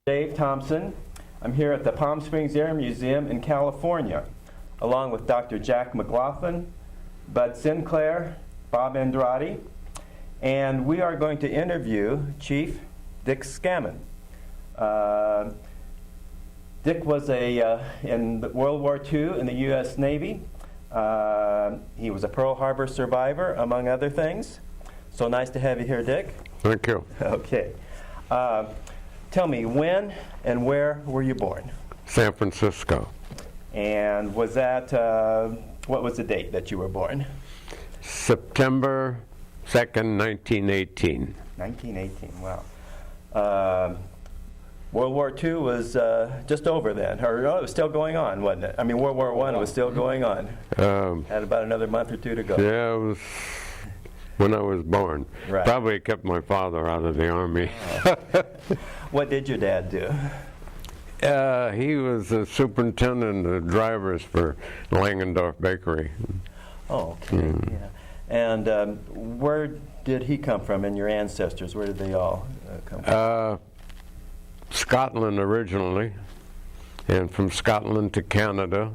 Dave Thompson. I'm here at the Palm Springs Air Museum in California, along with Dr. Jack McLaughlin, Bud Sinclair, Bob Andrade, and we are going to interview Chief Dick Scammon. Dick was in World War II in the U.S. Navy. He was a Pearl Harbor survivor, among other things. So nice to have you here, Dick. Thank you. Okay. Tell me, when and where were you born? San Francisco. And was that, what was the date that you were born? September 2nd, 1918. 1918, wow. World War II was just over then, or no, it was still going on, wasn't it? I mean, World War I was still going on. Had about another month or two to go. Yeah, it was when I was born. Right. Probably kept my father out of the Army. What did your dad do? He was the superintendent of drivers for Langendorf Bakery. Oh, okay, yeah. And where did he come from and your ancestors? Where did they all come from? Scotland originally, and from Scotland to Canada,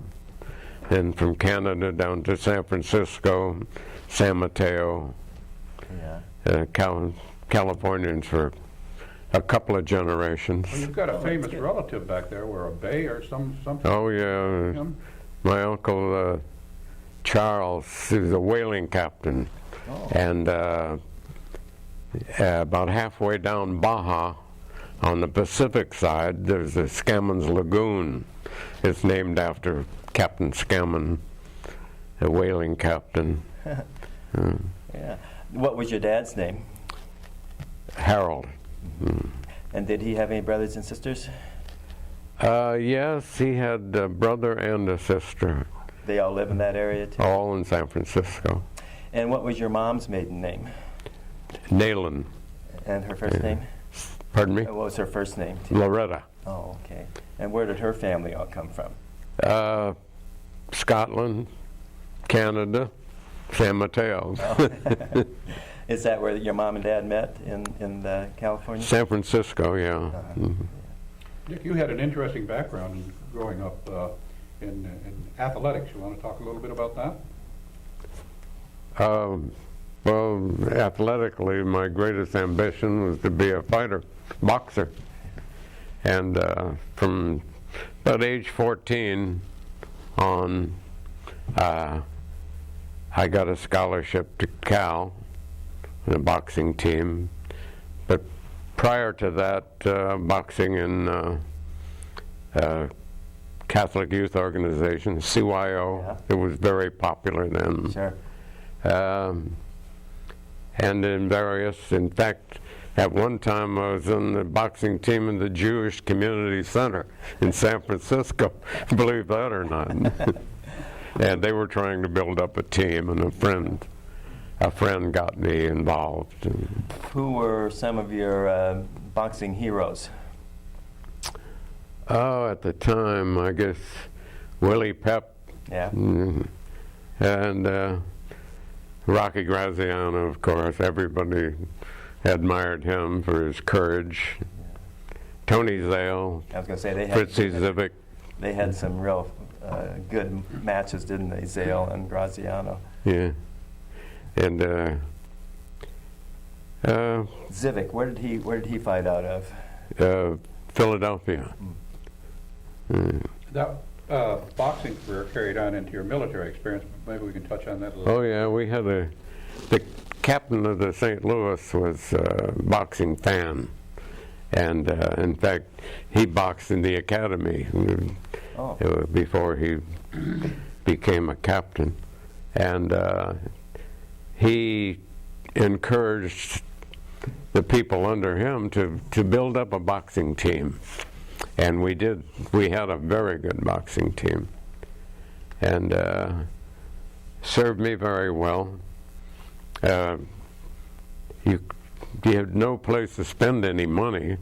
and from Canada down to San Francisco, San Mateo, Californians for a couple of generations. Well, you've got a famous relative back there, where a bay or something. Oh yeah, my uncle Charles, he was a whaling captain, and about halfway down Baja, on the Pacific side, there's a Scammon's Lagoon. It's named after Captain Scammon, a whaling captain. Yeah. What was your dad's name? Harold. And did he have any brothers and sisters? Yes, he had a brother and a sister. They all live in that area too? All in San Francisco. And what was your mom's maiden name? Nayland. And her first name? Pardon me? What was her first name? Loretta. Oh, okay. And where did her family all come from? Scotland, Canada, San Mateo. Oh. Is that where your mom and dad met in California? San Francisco, yeah. Dick, you had an interesting background in growing up in athletics. You want to talk a little bit about that? Well, athletically, my greatest ambition was to be a fighter, boxer. And from about age 14 on, I got a scholarship to Cal, the boxing team. But prior to that, boxing in Catholic Youth Organization, CYO, it was very popular then. Sure. And in fact, at one time I was on the boxing team in the Jewish Community Center in San Francisco, believe that or not. And they were trying to build up a team, and a friend got me involved. Who were some of your boxing heroes? Oh, at the time, I guess Willie Pep. Yeah. And Rocky Graziano, of course. Everybody admired him for his courage. Tony Zale. I was going to say they Fritzy Zivic. They had some real good matches, didn't they? Zale and Graziano. Yeah. And Zivic, where did he fight out of? Philadelphia. That boxing career carried on into your military experience. Maybe we can touch on that a little. Oh yeah, we had the captain of the St. Louis was a boxing fan, and in fact he boxed in the academy before he became a captain, and he encouraged the people under him to build up a boxing team. And we did. We had a very good boxing team, and served me very well. You have no place to spend any money,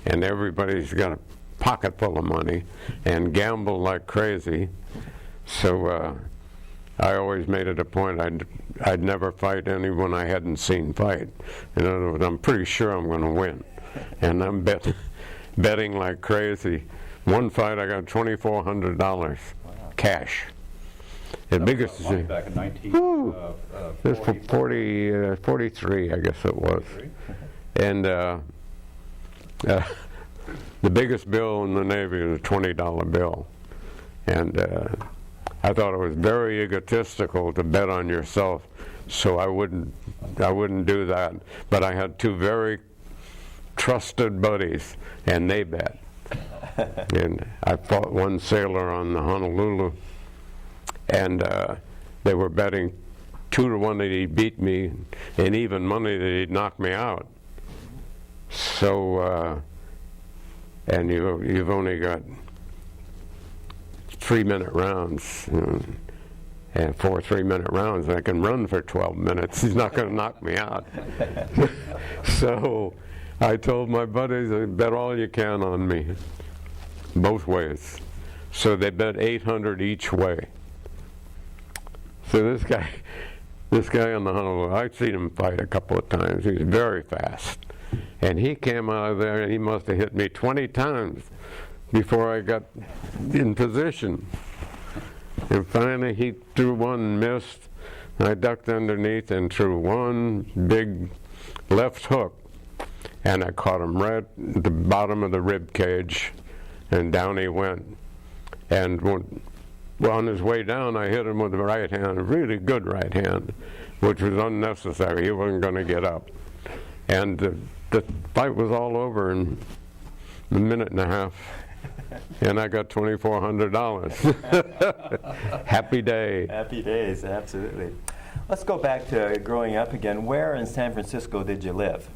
and everybody's got a pocket full of money, and gamble like crazy. So I always made it a point I'd never fight anyone I hadn't seen fight. In other words, I'm pretty sure I'm going to win, and I'm betting. betting like crazy. One fight I got $2,400 cash. The biggest Money back in this for 43, I guess it was. And the biggest bill in the Navy was a $20 bill. And I thought it was very egotistical to bet on yourself, so I wouldn't do that. But I had two very trusted buddies, and they bet. And I fought one sailor on the Honolulu, and they were betting 2-1 that he'd beat me, and even money that he'd knock me out. So, and you've only got 3-minute rounds, and 4 3-minute rounds. I can run for 12 minutes. He's not going to knock me out. So I told my buddies, bet all you can on me, both ways. So they bet 800 each way. So this guy on the Honolulu, I'd seen him fight a couple of times. He was very fast. And he came out of there, and he must have hit me 20 times before I got in position. And finally he threw one and missed. I ducked underneath and threw one big left hook, and I caught him right at the bottom of the rib cage, and down he went. And on his way down, I hit him with the right hand, a really good right hand, which was unnecessary. He wasn't going to get up. And the fight was all over in a minute and a half. And I got $2,400. Happy day. Happy days, absolutely. Let's go back to growing up again. Where in San Francisco did you live?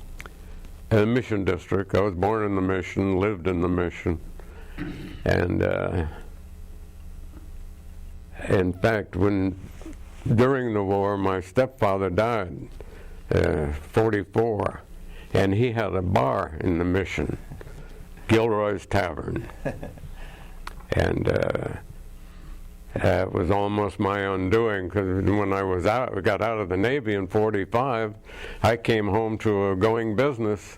In the Mission District. I was born in the Mission, lived in the Mission. And in fact, during the war, my stepfather died, 44, and he had a bar in the Mission, Gilroy's Tavern. And it was almost my undoing, because when I got out of the Navy in 45, I came home to a going business,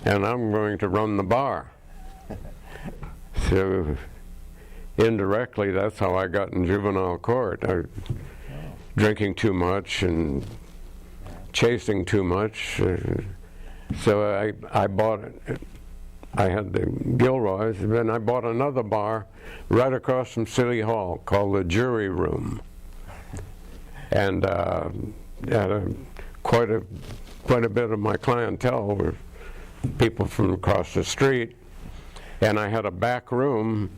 and I'm going to run the bar. So indirectly, that's how I got in juvenile court. Drinking too much and chasing too much. So I bought it. I had the Gilroy's, and then I bought another bar right across from City Hall called the Jury Room, and had quite a bit of my clientele were people from across the street, and I had a back room.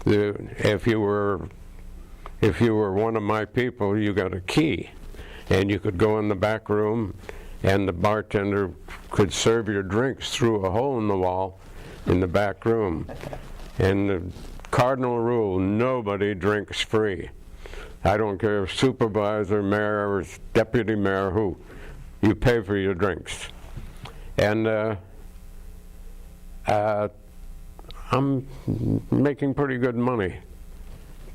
If you were one of my people, you got a key, and you could go in the back room, and the bartender could serve your drinks through a hole in the wall in the back room. And the cardinal rule, nobody drinks free. I don't care if supervisor, mayor, or deputy mayor, who, you pay for your drinks. And I'm making pretty good money.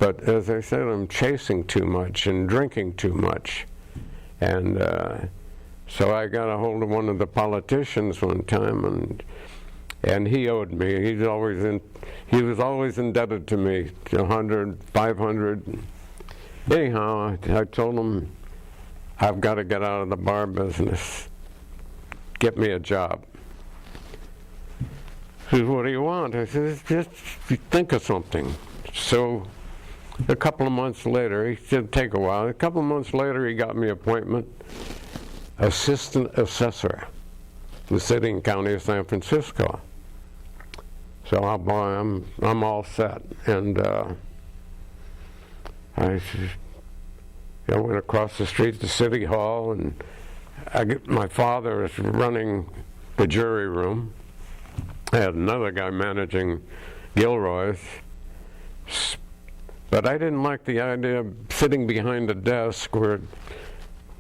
But as I said, I'm chasing too much and drinking too much. And so I got a hold of one of the politicians one time, and he owed me. He was always indebted to me, 100, 500. Anyhow, I told him, I've got to get out of the bar business. Get me a job. He says, what do you want? I said, just think of something. So a couple of months later, he said, take a while. A couple of months later, he got me an appointment, assistant assessor, the city and county of San Francisco. So I'm all set. And I went across the street to City Hall, and my father was running the jury room. I had another guy managing Gilroy's. But I didn't like the idea of sitting behind a desk where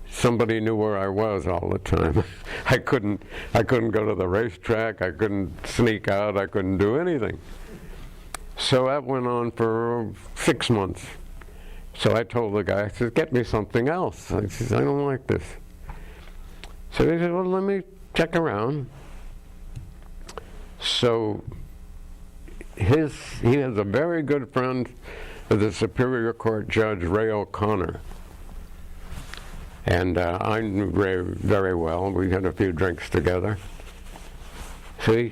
somebody knew where I was all the time. I couldn't go to the racetrack, I couldn't sneak out, I couldn't do anything. So that went on for 6 months. So I told the guy, I said, get me something else. I said, I don't like this. So he said, well, let me check around. So he has a very good friend of the Superior Court Judge Ray O'Connor. And I knew Ray very well. We had a few drinks together. So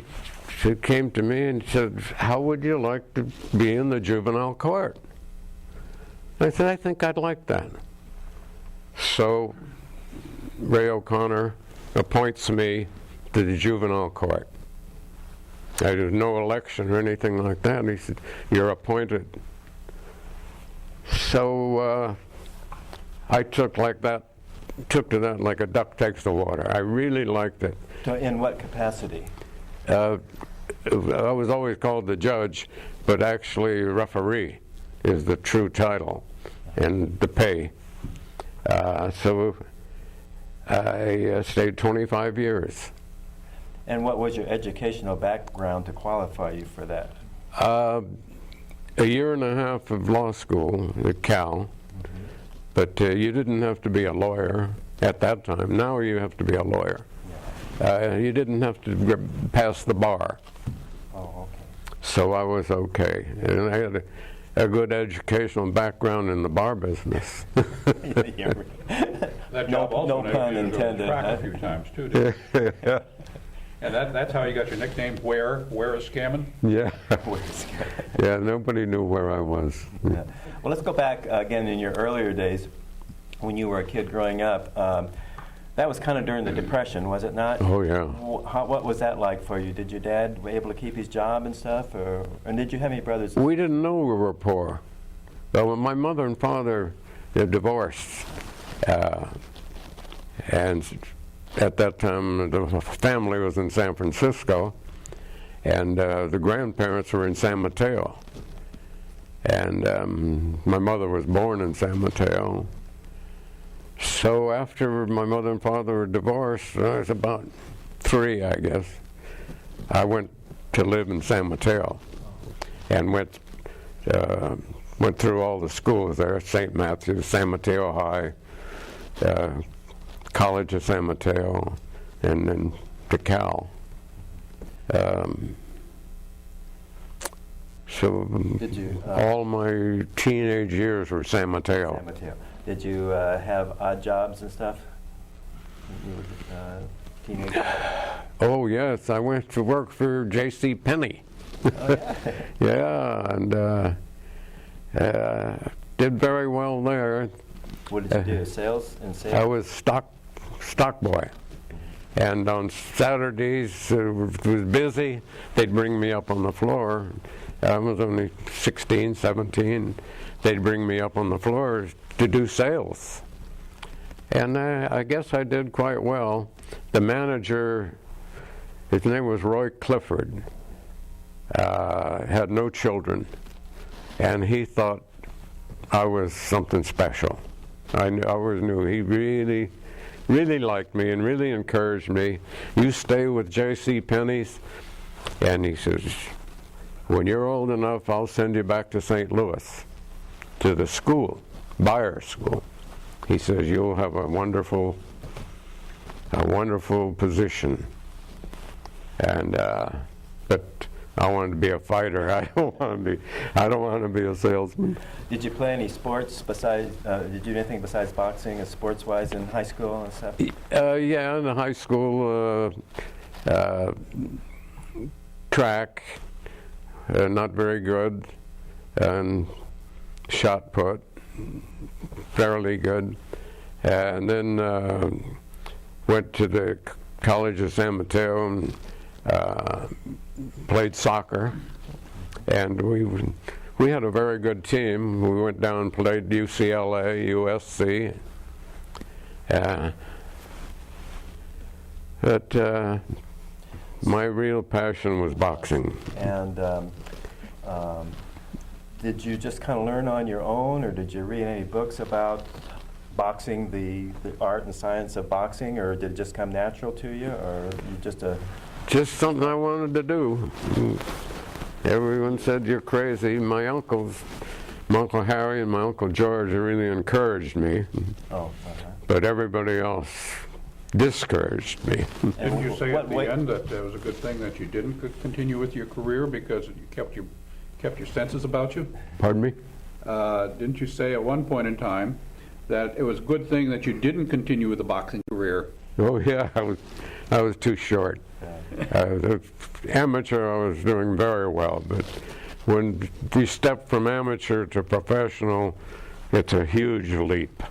she came to me and said, "How would you like to be in the juvenile court?" I said, "I think I'd like that." So Ray O'Connor appoints me to the juvenile court. There's no election or anything like that. And he said, "You're appointed." So I took to that like a duck takes to water. I really liked it. So in what capacity? I was always called the judge, but actually referee is the true title and the pay. So I stayed 25 years. And what was your educational background to qualify you for that? A year and a half of law school at Cal, but you didn't have to be a lawyer at that time. Now you have to be a lawyer. You didn't have to pass the bar. Oh, okay. So I was okay. And I had a good educational background in the bar business. That job also no enabled pun you to go intended. track a few times too, didn't it? Yeah. And that's how you got your nickname, Where is Scammon? Yeah. Yeah, nobody knew where I was. Yeah. Well, let's go back again in your earlier days when you were a kid growing up. That was kind of during the Depression, was it not? Oh, yeah. What was that like for you? Did your dad were able to keep his job and stuff, and did you have any brothers? We didn't know we were poor. Well, my mother and father divorced, and at that time the family was in San Francisco, and the grandparents were in San Mateo. And my mother was born in San Mateo. So after my mother and father were divorced, I was about 3, I guess, I went to live in San Mateo and went through all the schools there, St. Matthew's, San Mateo High, College of San Mateo, and then to Cal. So Did you, all my teenage years were San Mateo. San Mateo. Did you have odd jobs and stuff? You were teenager. Oh yes, I went to work for J.C. Penney. Oh, yeah. Yeah, and did very well there. What did you do? Sales and sales. I was stock boy, and on Saturdays it was busy. They'd bring me up on the floor. I was only 16, 17. They'd bring me up on the floor to do sales, and I guess I did quite well. The manager, his name was Roy Clifford, had no children, and he thought I was something special. I always knew he really, really liked me and really encouraged me. You stay with J.C. Penney's, and he says, when you're old enough, I'll send you back to St. Louis, to the school, Buyer School. He says, you'll have a wonderful position. And but I wanted to be a fighter. I don't want to be a salesman. Did you play any sports besides? Did you do anything besides boxing, sports-wise, in high school and stuff? Yeah, in the high school, track, not very good, and shot put, fairly good, and then went to the College of San Mateo and played soccer, and we had a very good team. We went down and played UCLA, USC, but my real passion was boxing. And did you just kind of learn on your own, or did you read any books about boxing, the art and science of boxing, or did it just come natural to you, or you just something I wanted to do. Everyone said you're crazy. My Uncle Harry and my Uncle George really encouraged me. Oh, But everybody else discouraged me. Didn't you say what at the way- end that it was a good thing that you didn't continue with your career because you kept your senses about you? Pardon me? Didn't you say at one point in time that it was a good thing that you didn't continue with the boxing career? Oh yeah, I was too short. The amateur, I was doing very well, but when you step from amateur to professional, it's a huge leap.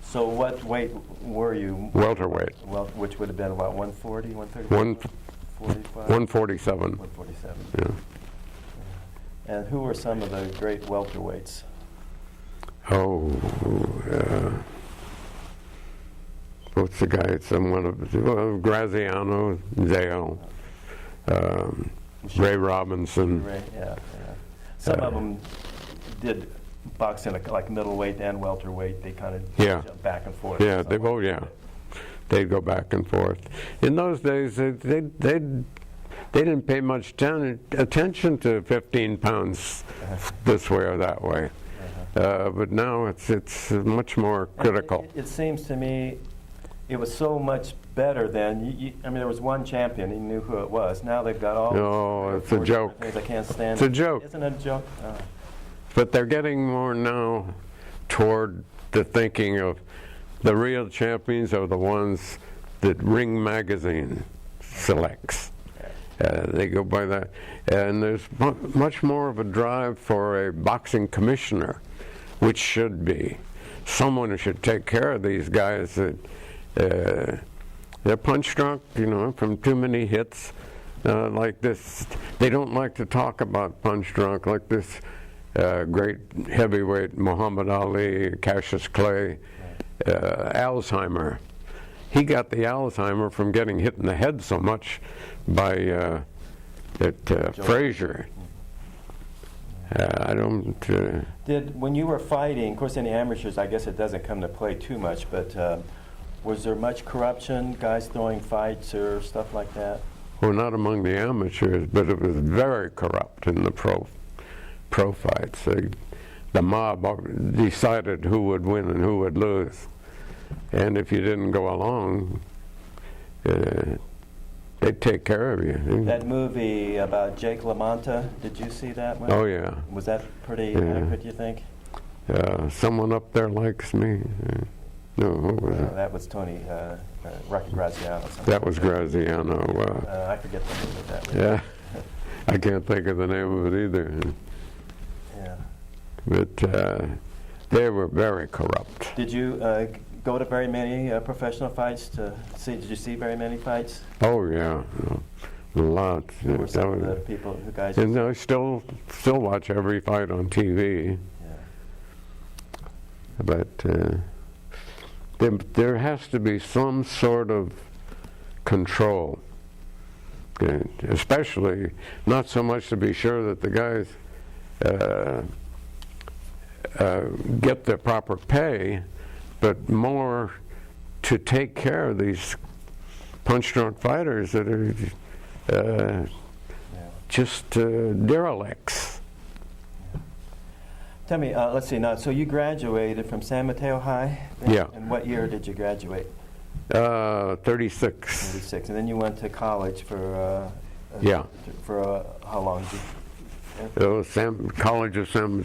So what weight were you? Welterweight, Well, which would have been about 140, 130? One- 45? 147. 147. Yeah. And who were some of the great welterweights? Oh, what's the guy? Someone of Graziano, Zale, Ray Robinson. Ray, yeah. Some of them did box in like middleweight and welterweight. They kind of Yeah. jump back and forth. Yeah, they'd go back and forth. In those days, they didn't pay much attention to 15 pounds this way or that way. But now it's much more critical. It seems to me it was so much better then. I mean, there was one champion. You knew who it was. Now they've got all No, it's a 40 joke. things I can't stand. It's a joke. Isn't it a joke? But they're getting more now toward the thinking of the real champions are the ones that Ring Magazine selects. They go by that. And there's much more of a drive for a boxing commissioner, which should be someone who should take care of these guys that they're punch drunk, from too many hits like this. They don't like to talk about punch drunk like this great heavyweight Muhammad Ali, Cassius Clay, Alzheimer. He got the Alzheimer from getting hit in the head so much by Frazier. I don't. When you were fighting, of course, in the amateurs, I guess it doesn't come to play too much, but was there much corruption, guys throwing fights or stuff like that? Well, not among the amateurs, but it was very corrupt in the pro fights. The mob decided who would win and who would lose, and if you didn't go along, they'd take care of you. That movie about Jake LaMotta, did you see that one? Oh yeah. Was that pretty accurate, you think? Someone up there likes me. No, who was it? That was Tony Rocky Graziano. That was Graziano. I forget the name of that. Yeah, I can't think of the name of it either. Yeah. But they were very corrupt. Did you go to very many professional fights to see? Did you see very many fights? Oh yeah, a lot. Who were some of the people, who guys? And I still watch every fight on TV. Yeah. But there has to be some sort of control, especially not so much to be sure that the guys get their proper pay, but more to take care of these punch-drunk fighters that are just derelicts. Tell me, let's see now, so you graduated from San Mateo High? Yeah. And what year did you graduate? 36. 36. And then you went to college for, for how long? Did It was College of San,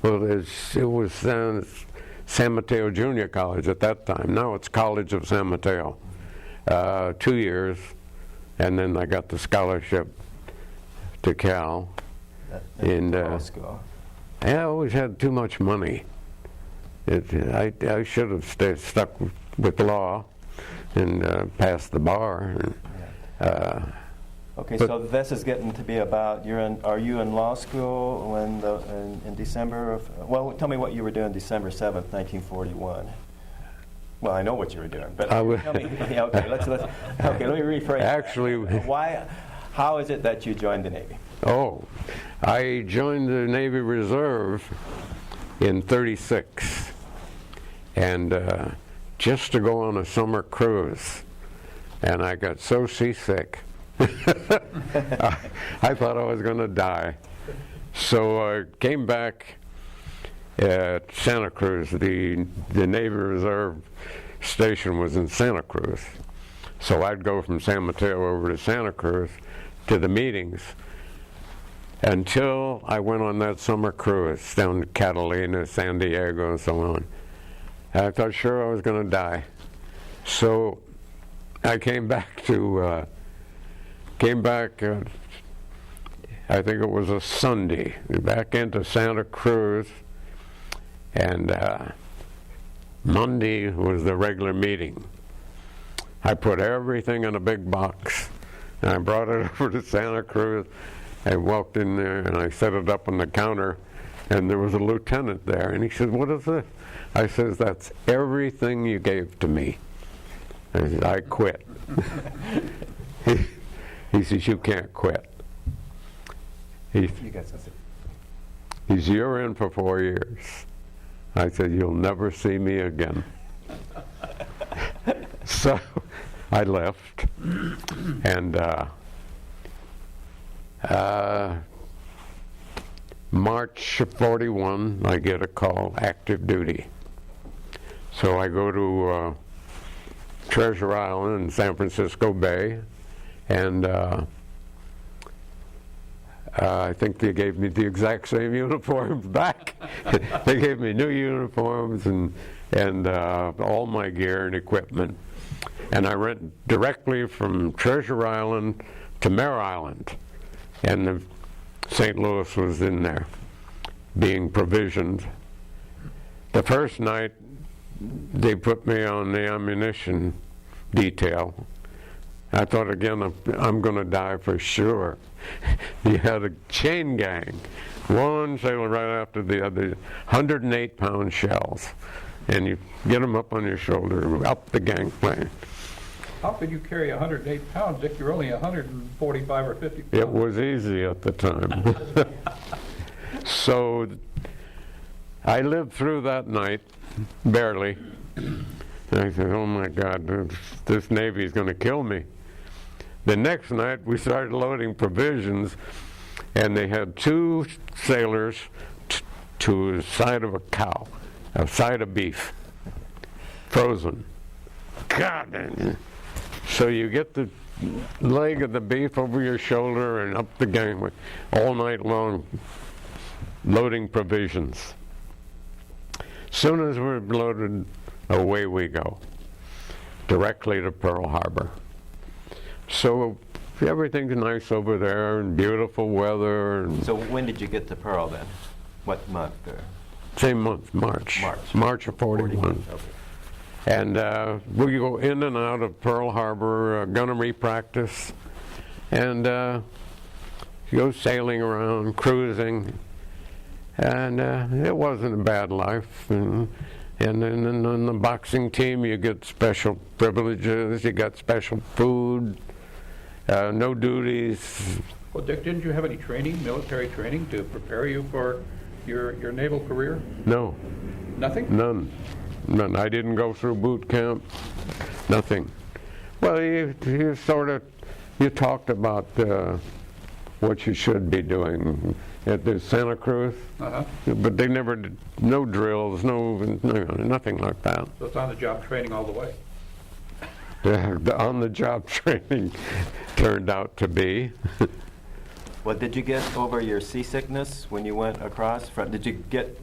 well, it was San Mateo Junior College at that time. Now it's College of San Mateo. 2 years, and then I got the scholarship to Cal. And law school. I always had too much money. I should have stuck with law and passed the bar. And, okay, so this is getting to be about, are you in law school when in December of, well, tell me what you were doing December 7th, 1941. Well, I know what you were doing, but tell me, okay, let me rephrase. Actually, how is it that you joined the Navy? Oh, I joined the Navy Reserve in '36, and just to go on a summer cruise, and I got so seasick. I thought I was going to die. So I came back at Santa Cruz. The Navy Reserve station was in Santa Cruz. So I'd go from San Mateo over to Santa Cruz to the meetings until I went on that summer cruise down to Catalina, San Diego, and so on. I thought sure I was going to die. So I came back, I think it was a Sunday, back into Santa Cruz, and Monday was the regular meeting. I put everything in a big box, and I brought it over to Santa Cruz. I walked in there, and I set it up on the counter, and there was a lieutenant there, and he said, "What is this?" I says, "That's everything you gave to me." I said, "I quit." He says, "You can't quit." He says, "You're in for 4 years." I said, "You'll never see me again." So I left, and March of 41, I get a call, active duty. So I go to Treasure Island in San Francisco Bay, and I think they gave me the exact same uniforms back. They gave me new uniforms and all my gear and equipment. And I went directly from Treasure Island to Mare Island. And St. Louis was in there, being provisioned. The first night, they put me on the ammunition detail. I thought, again, I'm going to die for sure. You had a chain gang, one sailor right after the other, 108-pound shells, and you get them up on your shoulder, up the gangplank. How could you carry 108 pounds, Dick? You're only 145 or 50 pounds. It was easy at the time. So I lived through that night, barely. And I said, "Oh my God, this Navy's going to kill me." The next night, we started loading provisions, and they had 2 sailors to the side of a cow, a side of beef, frozen. God, so you get the leg of the beef over your shoulder and up the gangway all night long, loading provisions. Soon as we're loaded, away we go, directly to Pearl Harbor. So everything's nice over there and beautiful weather. And So when did you get to Pearl then? What month? same month, March. March of 41. Okay. And we go in and out of Pearl Harbor, gunnery practice, and go sailing around, cruising. And it wasn't a bad life. And then on the boxing team, you get special privileges, you got special food, no duties. Well, Dick, didn't you have any training, military training, to prepare you for your naval career? No, Nothing? none. I didn't go through boot camp, nothing. Well, you talked about what you should be doing at the Santa Cruz, but they never did, no drills, nothing like that. So it's on-the-job training all the way. The on-the-job training turned out to be. Well, did you get over your seasickness when you went across? Did you get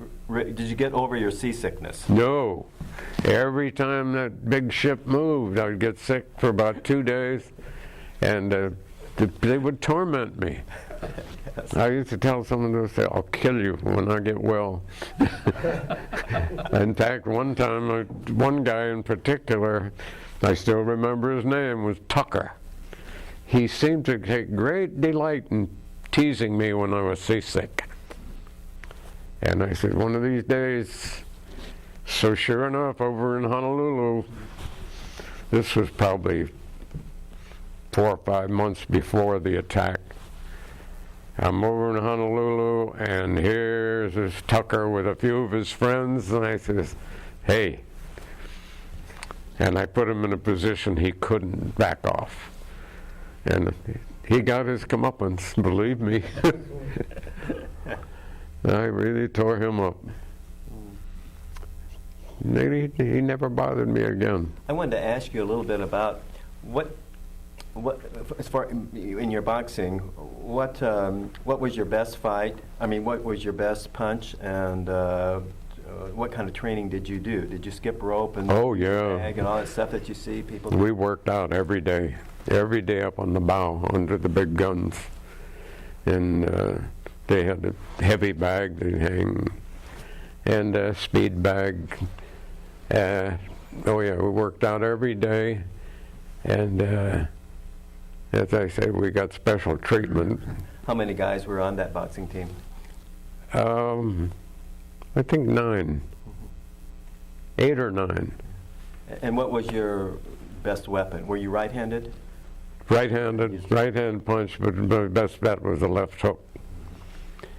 over your seasickness? No. Every time that big ship moved, I would get sick for about 2 days, and they would torment me. Yes. I used to tell someone, to say, "I'll kill you when I get well." In fact, one time, one guy in particular, I still remember his name, was Tucker. He seemed to take great delight in teasing me when I was seasick. And I said, one of these days. So sure enough, over in Honolulu, this was probably 4 or 5 months before the attack. I'm over in Honolulu, and here's this Tucker with a few of his friends, and I says, "Hey." And I put him in a position he couldn't back off. And he got his comeuppance, believe me. I really tore him up. He never bothered me again. I wanted to ask you a little bit about What, as far in your boxing, what was your best fight? I mean, what was your best punch, and what kind of training did you do? Did you skip rope and Oh, yeah. bag and all that stuff that you see people do? We worked out every day up on the bow under the big guns. And they had a heavy bag they hang, and a speed bag. Oh yeah, we worked out every day, and as I said, we got special treatment. How many guys were on that boxing team? I think 9, 8 or 9. And what was your best weapon? Were you right-handed? Right-handed, right-hand punch, but my best bet was a left hook.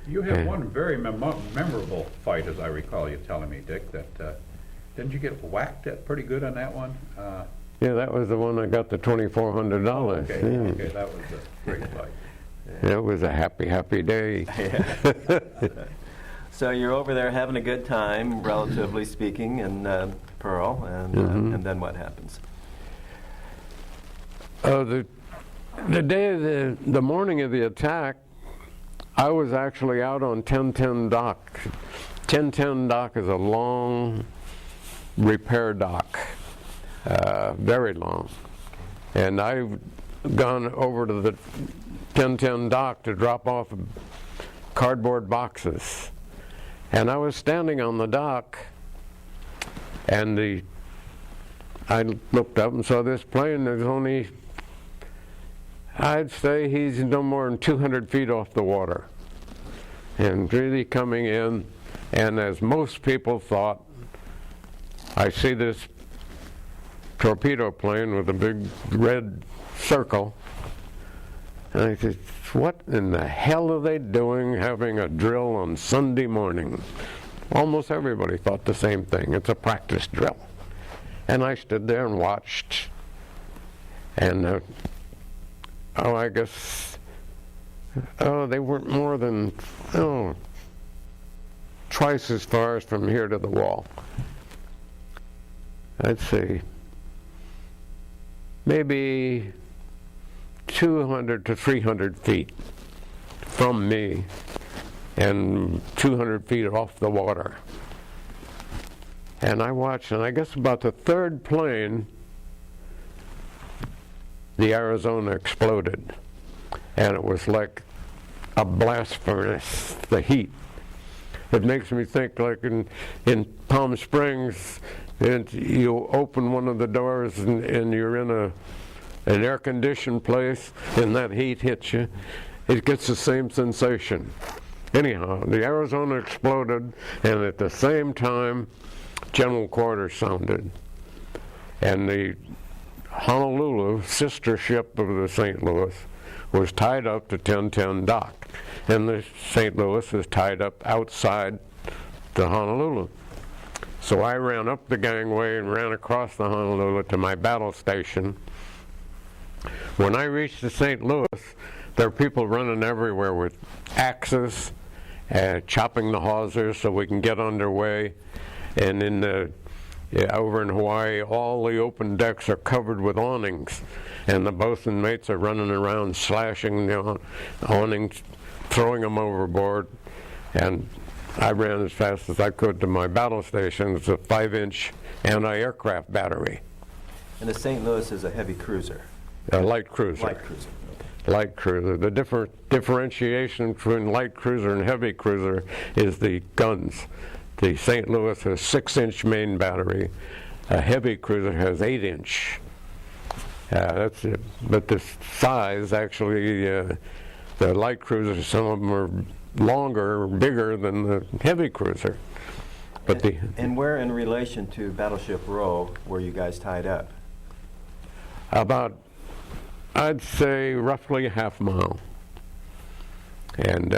You had one very memorable fight, as I recall you telling me, Dick, that didn't you get whacked at pretty good on that one? Yeah, that was the one I got the $2,400. Okay, Yeah. okay, that was a great fight. It was a happy, happy day. So you're over there having a good time, relatively speaking, in Pearl, and then what happens? The day of the morning of the attack, I was actually out on 1010 dock. 1010 dock is a long repair dock, very long. And I've gone over to the 1010 dock to drop off cardboard boxes. And I was standing on the dock, and I looked up and saw this plane. There's only, I'd say he's no more than 200 feet off the water, and really coming in. And as most people thought, I see this torpedo plane with a big red circle, and I said, what in the hell are they doing having a drill on Sunday morning? Almost everybody thought the same thing. It's a practice drill. And I stood there and watched, and I guess they weren't more than twice as far as from here to the wall. I'd say maybe 200 to 300 feet from me and 200 feet off the water. And I watched, and I guess about the third plane, the Arizona exploded. And it was like a blast furnace, the heat. It makes me think like in Palm Springs, you open one of the doors and you're in an air-conditioned place, and that heat hits you. It gets the same sensation. Anyhow, the Arizona exploded, and at the same time, General Quarters sounded. And the Honolulu, sister ship of the St. Louis, was tied up to 1010 dock. And the St. Louis is tied up outside the Honolulu. So I ran up the gangway and ran across the Honolulu to my battle station. When I reached the St. Louis, there were people running everywhere with axes, chopping the hawsers so we can get underway. And over in Hawaii, all the open decks are covered with awnings, and the bosun mates are running around slashing the awnings, throwing them overboard. And I ran as fast as I could to my battle station. It's a 5-inch anti-aircraft battery. And the St. Louis is a heavy cruiser. A light cruiser. Light cruiser. Light cruiser. The differentiation between light cruiser and heavy cruiser is the guns. The St. Louis has 6-inch main battery. A heavy cruiser has 8-inch. That's it. But the size, actually, the light cruisers, some of them are longer, bigger than the heavy cruiser. But and where in relation to Battleship Row were you guys tied up? About, I'd say, roughly a half mile. And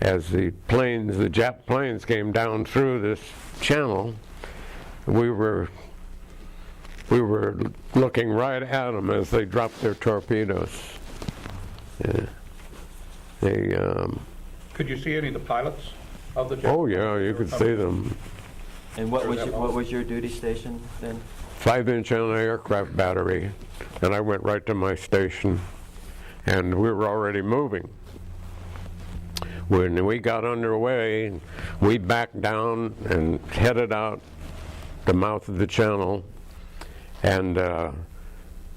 as the Jap planes came down through this channel, we were looking right at them as they dropped their torpedoes. Yeah. Could you see any of the pilots of the jet? Oh yeah, you could see them. And what was your duty station then? 5-inch anti-aircraft battery, and I went right to my station, and we were already moving. When we got underway, we backed down and headed out the mouth of the channel, and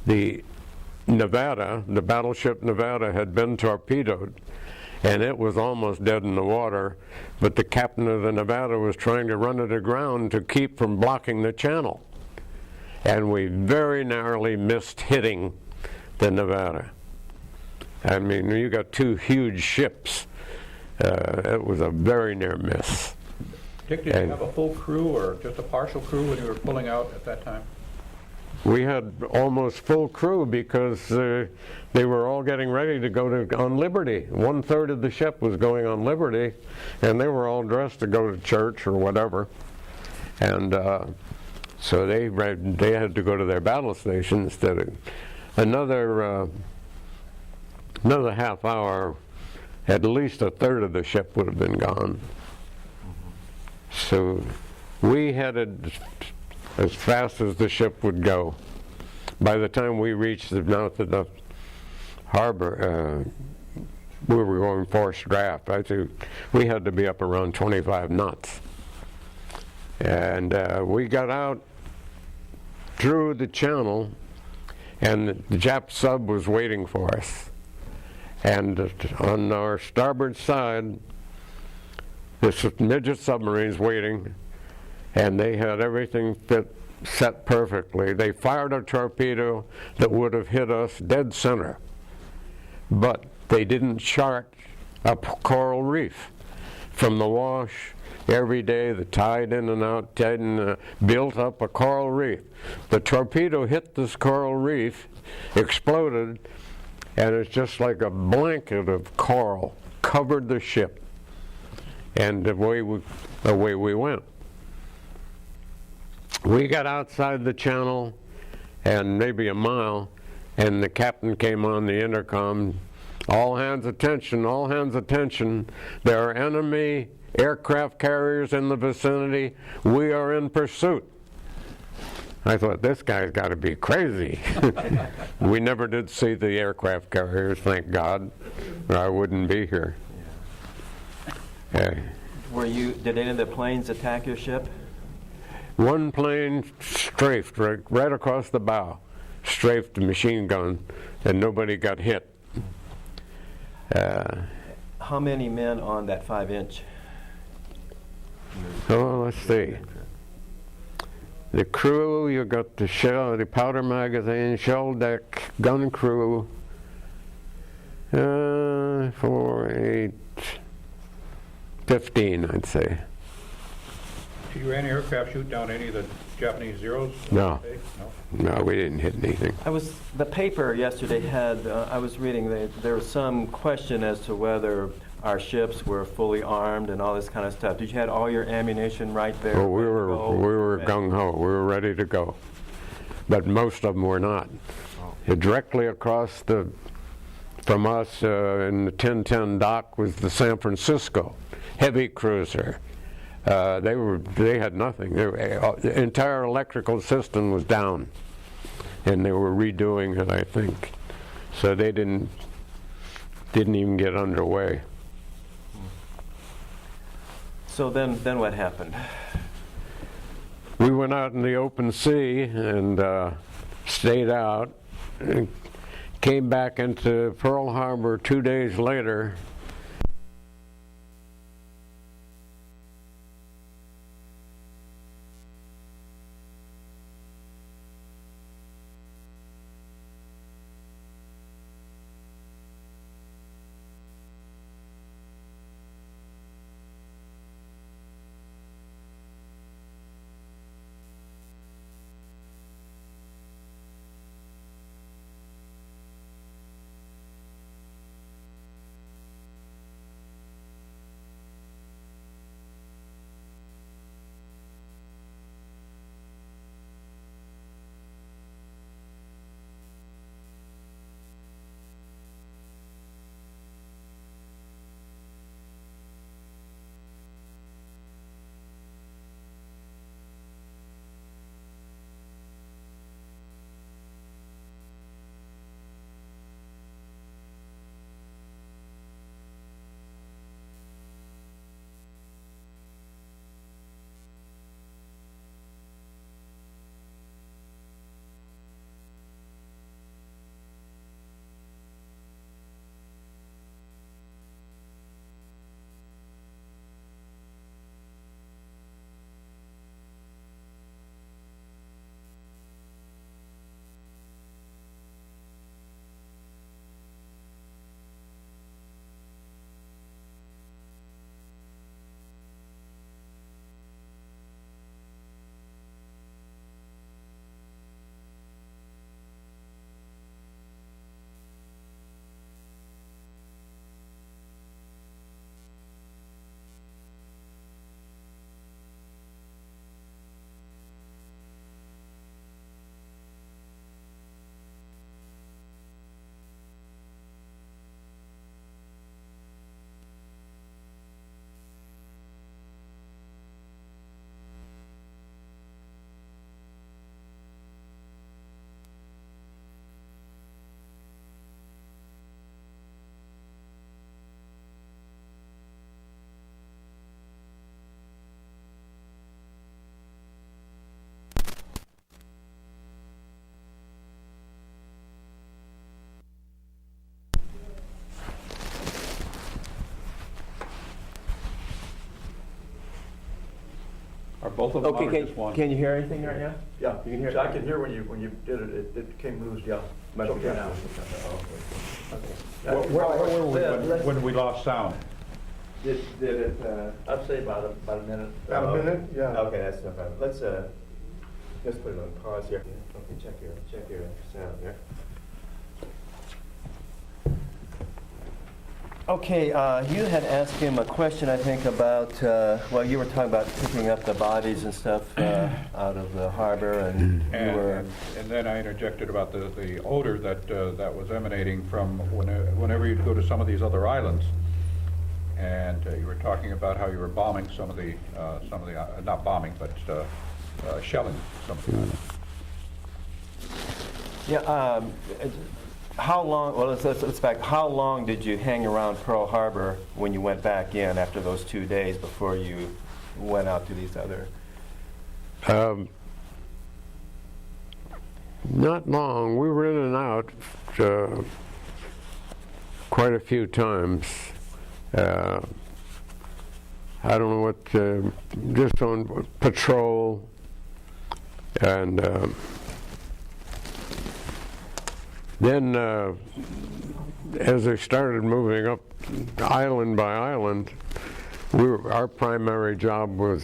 the Nevada, the battleship Nevada, had been torpedoed, and it was almost dead in the water, but the captain of the Nevada was trying to run it aground to keep from blocking the channel. And we very narrowly missed hitting the Nevada. I mean, you got two huge ships. It was a very near miss. Dick, did you have a full crew or just a partial crew when you were pulling out at that time? We had almost full crew because they were all getting ready to go on Liberty. 1/3 of the ship was going on Liberty, and they were all dressed to go to church or whatever. And so they had to go to their battle station instead of another half hour. At least 1/3 of the ship would have been gone. So we headed as fast as the ship would go. By the time we reached the mouth of the harbor, we were going forced draft. I think we had to be up around 25 knots. And we got out through the channel, and the Jap sub was waiting for us. And on our starboard side, this midget submarine's waiting, and they had everything set perfectly. They fired a torpedo that would have hit us dead center, but they didn't chart a coral reef. From the wash, every day the tide in and out, built up a coral reef. The torpedo hit this coral reef, exploded, and it's just like a blanket of coral covered the ship, and away we went. We got outside the channel and maybe a mile, and the captain came on the intercom, all hands attention, all hands attention, there are enemy aircraft carriers in the vicinity, we are in pursuit. I thought, this guy's got to be crazy. We never did see the aircraft carriers, thank God, or I wouldn't be here. Did any of the planes attack your ship? One plane strafed right across the bow, strafed the machine gun, and nobody got hit. How many men on that 5-inch? Oh, let's see. The crew, you got the powder magazine, shell deck, gun crew, 4, 8, 15, I'd say. Did your anti-aircraft shoot down any of the Japanese Zeros? No. No, we didn't hit anything. The paper yesterday had, I was reading, there was some question as to whether our ships were fully armed and all this kind of stuff. Did you have all your ammunition right there? Well, we were gung-ho. We were ready to go. But most of them were not. Directly across from us in the 1010 dock was the San Francisco heavy cruiser. They had nothing. The entire electrical system was down, and they were redoing it, I think. So they didn't even get underway. So then what happened? We went out in the open sea and stayed out, and came back into Pearl Harbor 2 days later. Both of them Okay, or just one? can you hear anything right now? Yeah, You can hear it? I can hear when you did it, it came loose, yeah. Must It's be okay now. Okay. Where were we when we lost sound? Did it, I'd say about a minute. About a minute? Yeah. okay, that's no problem. Let's put it on pause here. Okay, check your sound here. Okay, you had asked him a question, I think, about, well, you were talking about picking up the bodies and stuff out of the harbor, and you were... And then I interjected about the odor that was emanating from whenever you'd go to some of these other islands. And you were talking about how you were bombing some of the not bombing, but shelling some of the islands. Yeah, how long, well, let's back, how long did you hang around Pearl Harbor when you went back in after those 2 days before you went out to these other... Not long. We were in and out quite a few times. I don't know what, just on patrol, and then as they started moving up island by island, our primary job was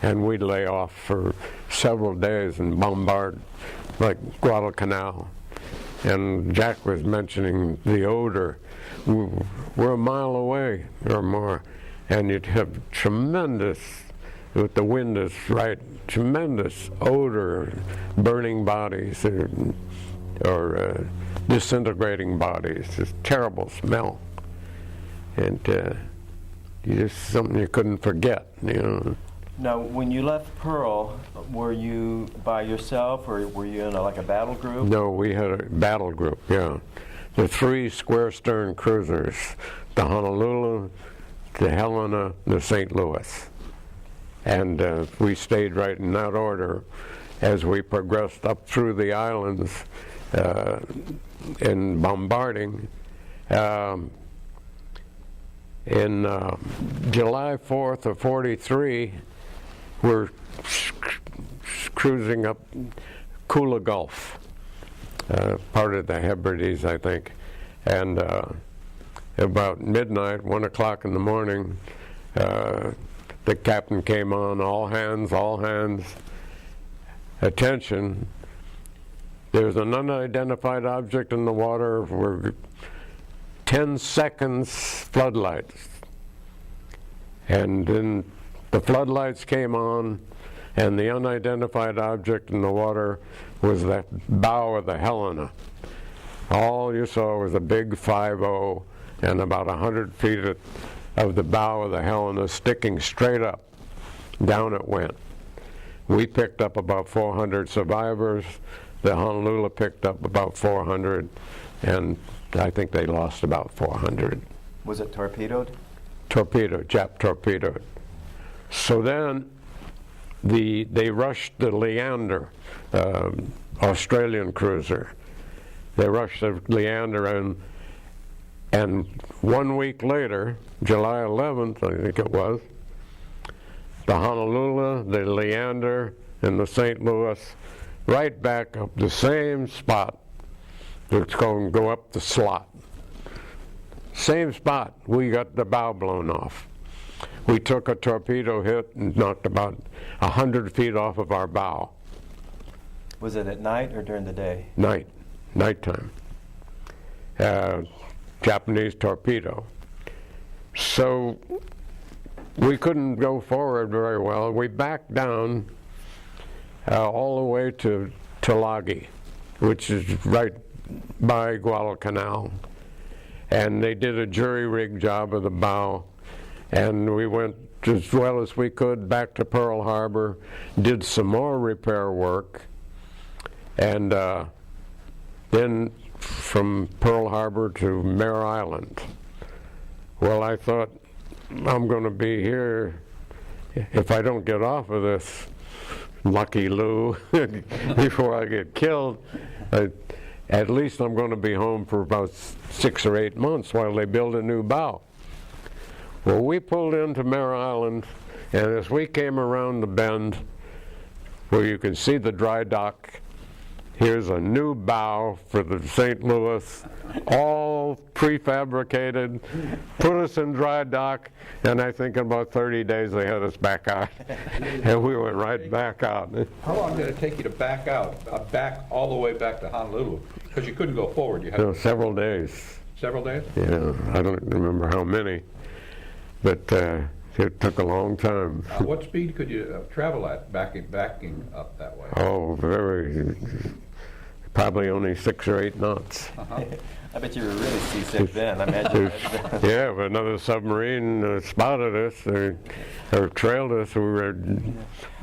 and we'd lay off for several days and bombard like Guadalcanal. And Jack was mentioning the odor. We're a mile away or more, and you'd have tremendous, with the wind is right, tremendous odor, burning bodies or disintegrating bodies. It's terrible smell. And just something you couldn't forget, you know. Now, when you left Pearl, were you by yourself, or were you in like a battle group? No, we had a battle group, yeah. The 3 square-stern cruisers, the Honolulu, the Helena, the St. Louis. And we stayed right in that order as we progressed up through the islands in bombarding. In July 4th of 43, we're cruising up Kula Gulf, part of the Hebrides, I think. And about midnight, 1 o'clock in the morning, the captain came on, all hands, attention. There's an unidentified object in the water. We're 10 seconds floodlights. And then the floodlights came on, and the unidentified object in the water was the bow of the Helena. All you saw was a big 5-0 and about 100 feet of the bow of the Helena sticking straight up. Down it went. We picked up about 400 survivors. The Honolulu picked up about 400, and I think they lost about 400. Was it torpedoed? Torpedoed, Jap torpedoed. So then they rushed the Leander, Australian cruiser. They rushed the Leander and 1 week later, July 11th, I think it was, the Honolulu, the Leander, and the St. Louis, right back up the same spot. It's going to go up the slot. Same spot. We got the bow blown off. We took a torpedo hit and knocked about 100 feet off of our bow. Was it at night or during the day? Nighttime. Japanese torpedo. So we couldn't go forward very well. We backed down all the way to Tulagi, which is right by Guadalcanal. And they did a jury rig job of the bow, and we went as well as we could back to Pearl Harbor, did some more repair work, and then from Pearl Harbor to Mare Island. Well, I thought, I'm going to be here if I don't get off of this Lucky Lou before I get killed. At least I'm going to be home for about 6 or 8 months while they build a new bow. Well, we pulled into Mare Island, and as we came around the bend where you can see the dry dock, here's a new bow for the St. Louis, all prefabricated, put us in dry dock, and I think in about 30 days they had us back out, and we went right back out. How long did it take you to back out, back all the way back to Honolulu? Because you couldn't go forward. You had Several days. several days? Yeah, I don't remember how many, but it took a long time. What speed could you travel at backing up that way? Oh, probably only 6 or 8 knots. I bet you were really seasick then. I imagine. Yeah, but another submarine spotted us or trailed us. We were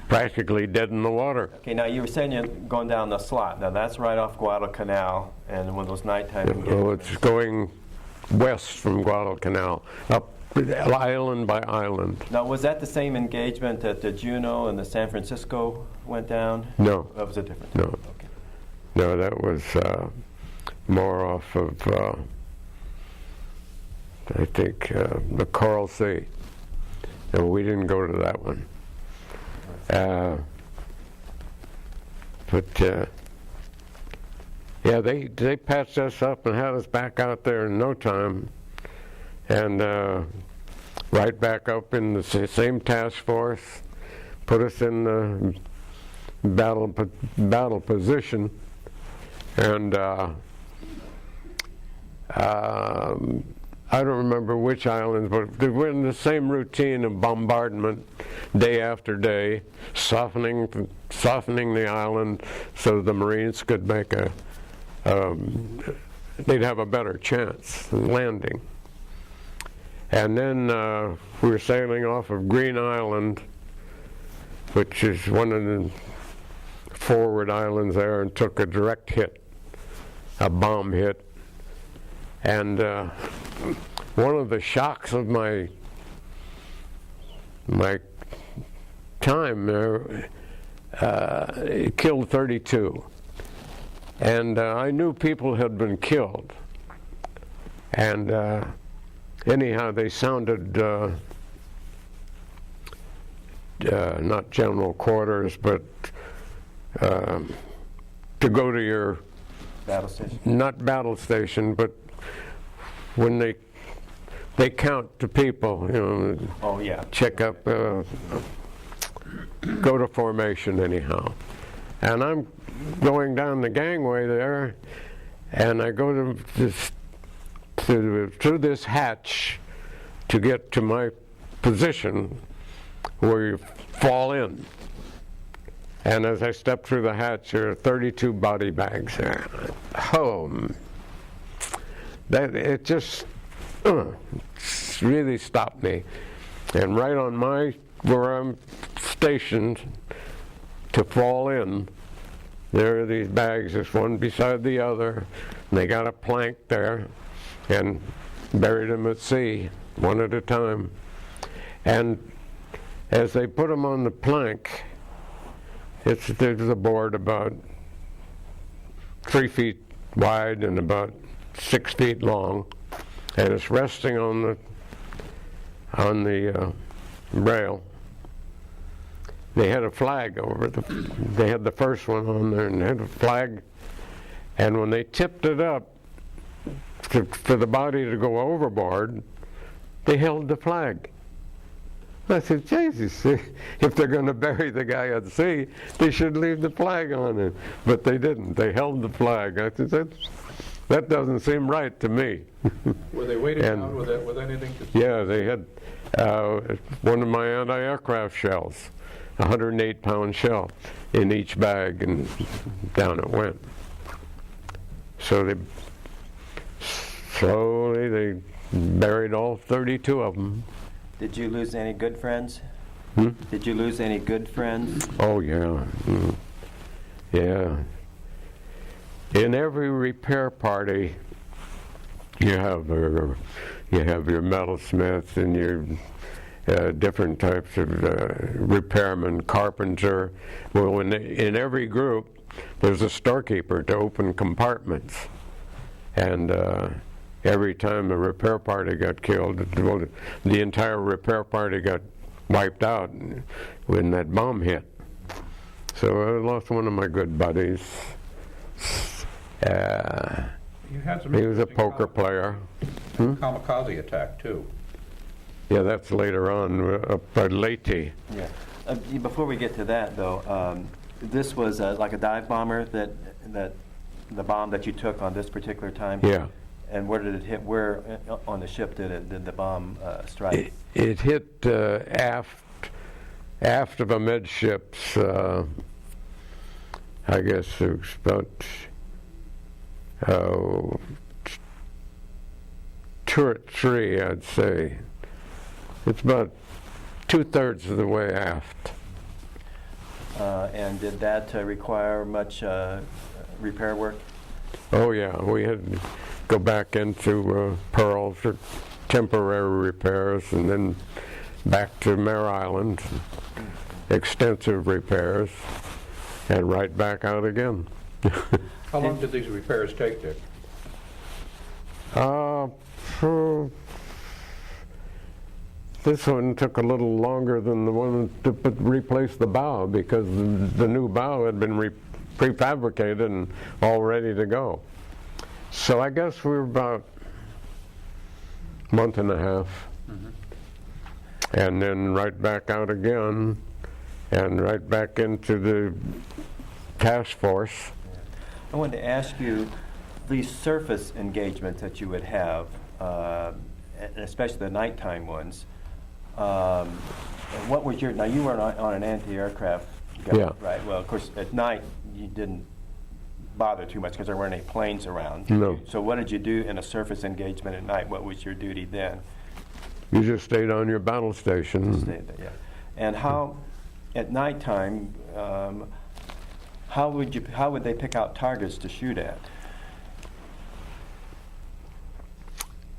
practically dead in the water. Okay, now you were saying you're going down the slot. Now that's right off Guadalcanal, and one of those nighttime engagements. It's going west from Guadalcanal, up island by island. Now, was that the same engagement that the Juneau and the San Francisco went down? No. That was a different No. time. Okay. No, that was more off of, I think, the Coral Sea. No, we didn't go to that one. Yeah, they patched us up and had us back out there in no time, and right back up in the same task force, put us in the battle position, and I don't remember which islands, but they were in the same routine of bombardment day after day, softening the island so the Marines could make they'd have a better chance of landing. And then we were sailing off of Green Island, which is one of the forward islands there, and took a direct hit, a bomb hit. And one of the shocks of my time there, it killed 32. And I knew people had been killed. And anyhow, they sounded not general quarters, but to go to your Battle station? not battle station, but when they count the people, you know, Oh, yeah. check up, go to formation anyhow. And I'm going down the gangway there, and I go through this hatch to get to my position where you fall in. And as I step through the hatch, there are 32 body bags there. Oh, it just really stopped me. And right on where I'm stationed to fall in, there are these bags, just one beside the other, and they got a plank there, and buried them at sea, one at a time. And as they put them on the plank, there's a board about 3 feet wide and about 6 feet long, and it's resting on the rail. They had a flag over they had the first one on there, and they had a flag, and when they tipped it up for the body to go overboard, they held the flag. I said, Jesus, if they're going to bury the guy at sea, they should leave the flag on it. But they didn't. They held the flag. I said, that doesn't seem right to me. Were they weighted down with anything? Yeah, they had one of my anti-aircraft shells, a 108-pound shell in each bag, and down it went. So they slowly buried all 32 of them. Did you lose any good friends? Hmm? Did you lose any good friends? Oh, yeah. Yeah. In every repair party, you have your metalsmith and your different types of repairman, carpenter. Well, in every group, there's a storekeeper to open compartments. And every time a repair party got killed, the entire repair party got wiped out when that bomb hit. So I lost one of my good buddies. You had some He was a interesting poker player. kamikaze attack, too. Yeah, that's later on, up at Leyte. Yeah. Before we get to that, though, this was like a dive bomber that the bomb that you took on this particular time. Yeah. And where did it hit? Where on the ship did the bomb strike? It hit aft of amidships. I guess it was about turret 3, I'd say. It's about 2/3 of the way aft. And did that require much repair work? Oh yeah, we had to go back into Pearl for temporary repairs, and then back to Mare Island, extensive repairs, and right back out again. How long did these repairs take, Dick? This one took a little longer than the one to replace the bow, because the new bow had been prefabricated and all ready to go. So I guess we were about a month and a half. And then right back out again, and right back into the task force. I wanted to ask you, these surface engagements that you would have, and especially the nighttime ones, what was your, now you were on an anti-aircraft gun, Yeah. right? Well, of course, at night you didn't bother too much because there weren't any planes around. No. So what did you do in a surface engagement at night? What was your duty then? You just stayed on your battle station. Stayed there, yeah. And how, at nighttime, how would they pick out targets to shoot at?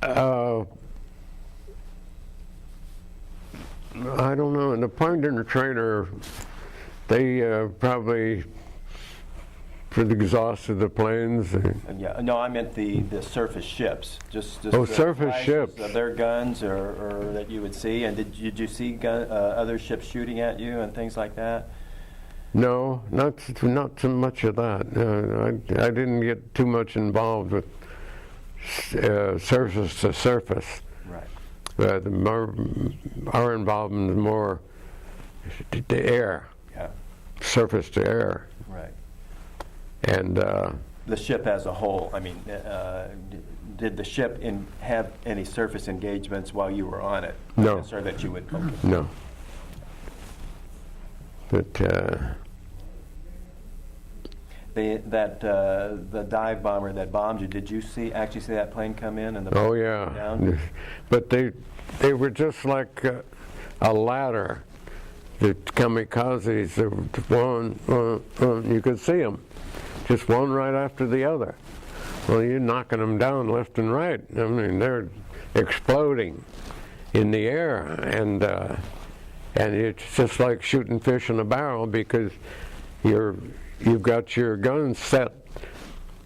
I don't know. And the pointer trainer, they probably for the exhaust of the planes. Yeah, no, I meant the surface ships. Just Oh, the surface flashes ships. of their guns, or that you would see. And did you see other ships shooting at you and things like that? No, not so much of that. I didn't get too much involved with surface to surface. Right. Our involvement is more to air, Yeah. surface to air. Right. And The ship as a whole. I mean, did the ship have any surface engagements while you were on it? No. Or that you would. Okay. no. But the dive bomber that bombed you, did you actually see that plane come in and the oh plane yeah, down? but they were just like a ladder. The kamikazes, one, you could see them, just one right after the other. Well, you're knocking them down left and right. I mean, they're exploding in the air, and it's just like shooting fish in a barrel, because you've got your gun set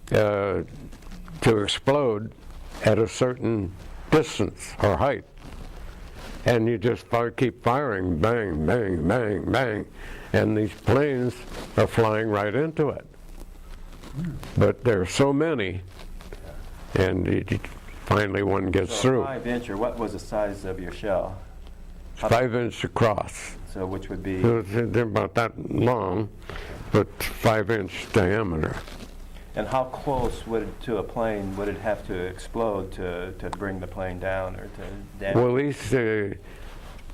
to explode at a certain distance or height, and you just keep firing, bang, bang, bang, bang, and these planes are flying right into it. But there are so many, and finally one gets So through. 5-inch, or what was the size of your shell? 5-inch across. So which would be. They're about that long, but 5-inch diameter. And how close to a plane would it have to explode to bring the plane down or to damage? Well, these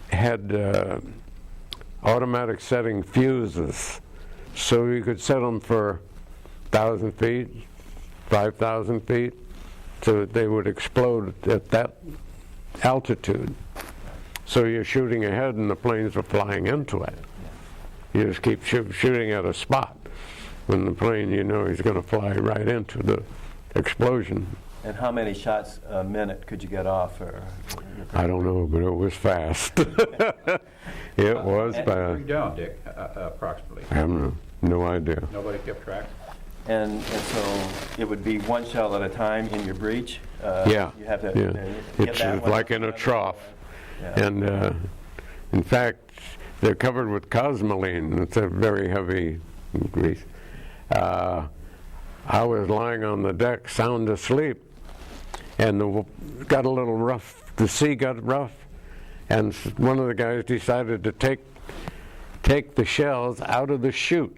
had automatic setting fuses, so you could set them for 1,000 feet, 5,000 feet, so that they would explode at that altitude. So you're shooting ahead and the planes are flying into it. You just keep shooting at a spot. when the plane, you know, he's going to fly right into the explosion. And how many shots a minute could you get off? I don't know, but it was fast. It was Bring fast. down, Dick, approximately. I have no idea. Nobody kept track? And so it would be one shell at a time in your breech? Yeah, You have to yeah. get It's that one like out, in a that one trough. out. Yeah. And in fact, they're covered with cosmoline. It's a very heavy grease. I was lying on the deck, sound asleep, and got a little rough. The sea got rough, and one of the guys decided to take the shells out of the chute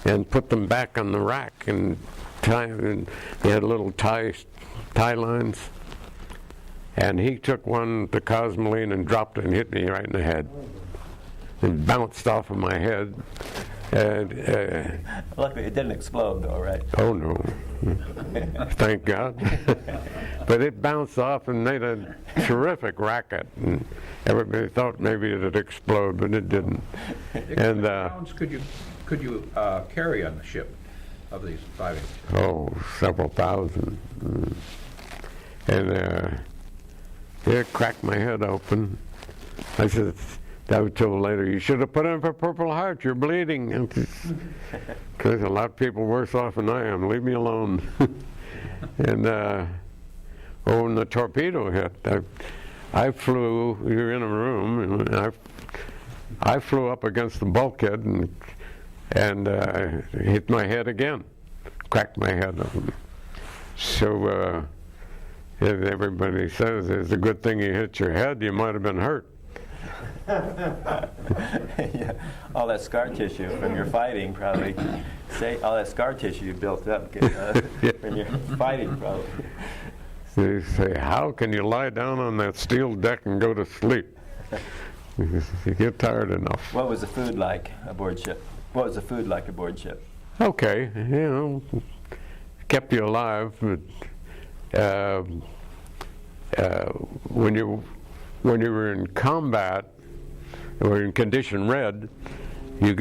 and put them back on the rack and tie. And they had little tie lines. And he took one, the cosmoline, and dropped it and hit me right in the head. And bounced off of my head. And, Luckily, it didn't explode, though, right? oh no, thank God. But it bounced off and made a terrific racket. And everybody thought maybe it'd explode, but it didn't. Dick, And how many pounds could you carry on the ship of these 5-inch? oh, several thousand. And it cracked my head open. I said, I was told later, you should have put in for Purple Heart, you're bleeding. Because a lot of people worse off than I am, leave me alone. And when the torpedo hit, I flew, you're in a room, and I flew up against the bulkhead and hit my head again, cracked my head open. So everybody says it's a good thing you hit your head, you might have been hurt. Yeah. All that scar tissue from your fighting probably, all that scar tissue you built up from your fighting probably. They say, how can you lie down on that steel deck and go to sleep? You get tired enough. What was the food like aboard ship? What was the food like aboard ship? Okay, you know, kept you alive, but when you were in combat or in condition red,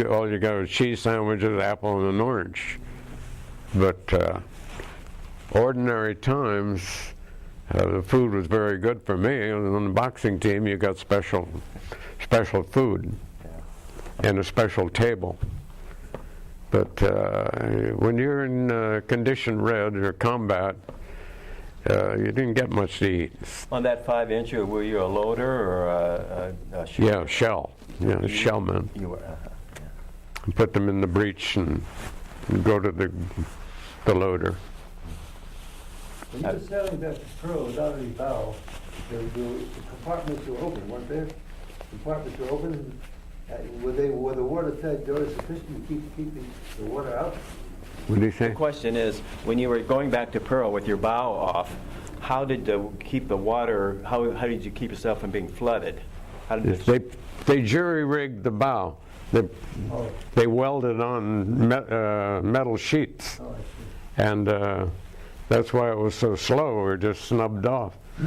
all you got was cheese sandwiches, apple, and an orange. But ordinary times, the food was very good for me. On the boxing team, you got special food and a special table. But when you're in condition red or combat, you didn't get much to eat. On that 5-inch, were you a loader or a shooter? Yeah, shell. Yeah, shellman. You were. Put them in the breech and go to the loader. When you were sailing back to Pearl without any bow, the compartments were open, weren't there? Compartments were open. Were the watertight doors sufficient to keep the water out? What do you say? The question is, when you were going back to Pearl with your bow off, how did you keep the water? How did you keep yourself from being flooded? How did They jury-rigged the bow. They welded on metal sheets, Oh, I see. and that's why it was so slow. We were just snubbed off. I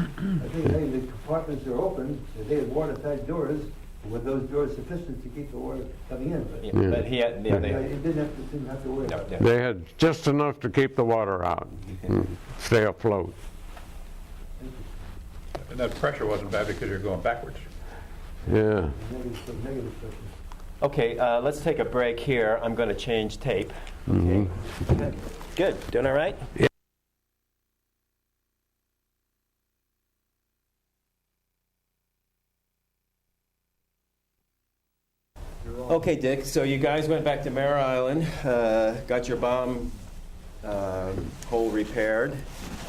think the compartments are open, they had watertight doors. Were those doors sufficient to keep the water coming in? But Yeah, but he had, yeah, it didn't have to worry about that. They had just enough to keep the water out, and stay afloat. And that pressure wasn't bad because you're going backwards. Yeah. Negative pressure. Okay, let's take a break here. I'm going to change tape. Okay. Good. Doing all right? Okay, Dick, so you guys went back to Mare Island, got your bomb hole repaired,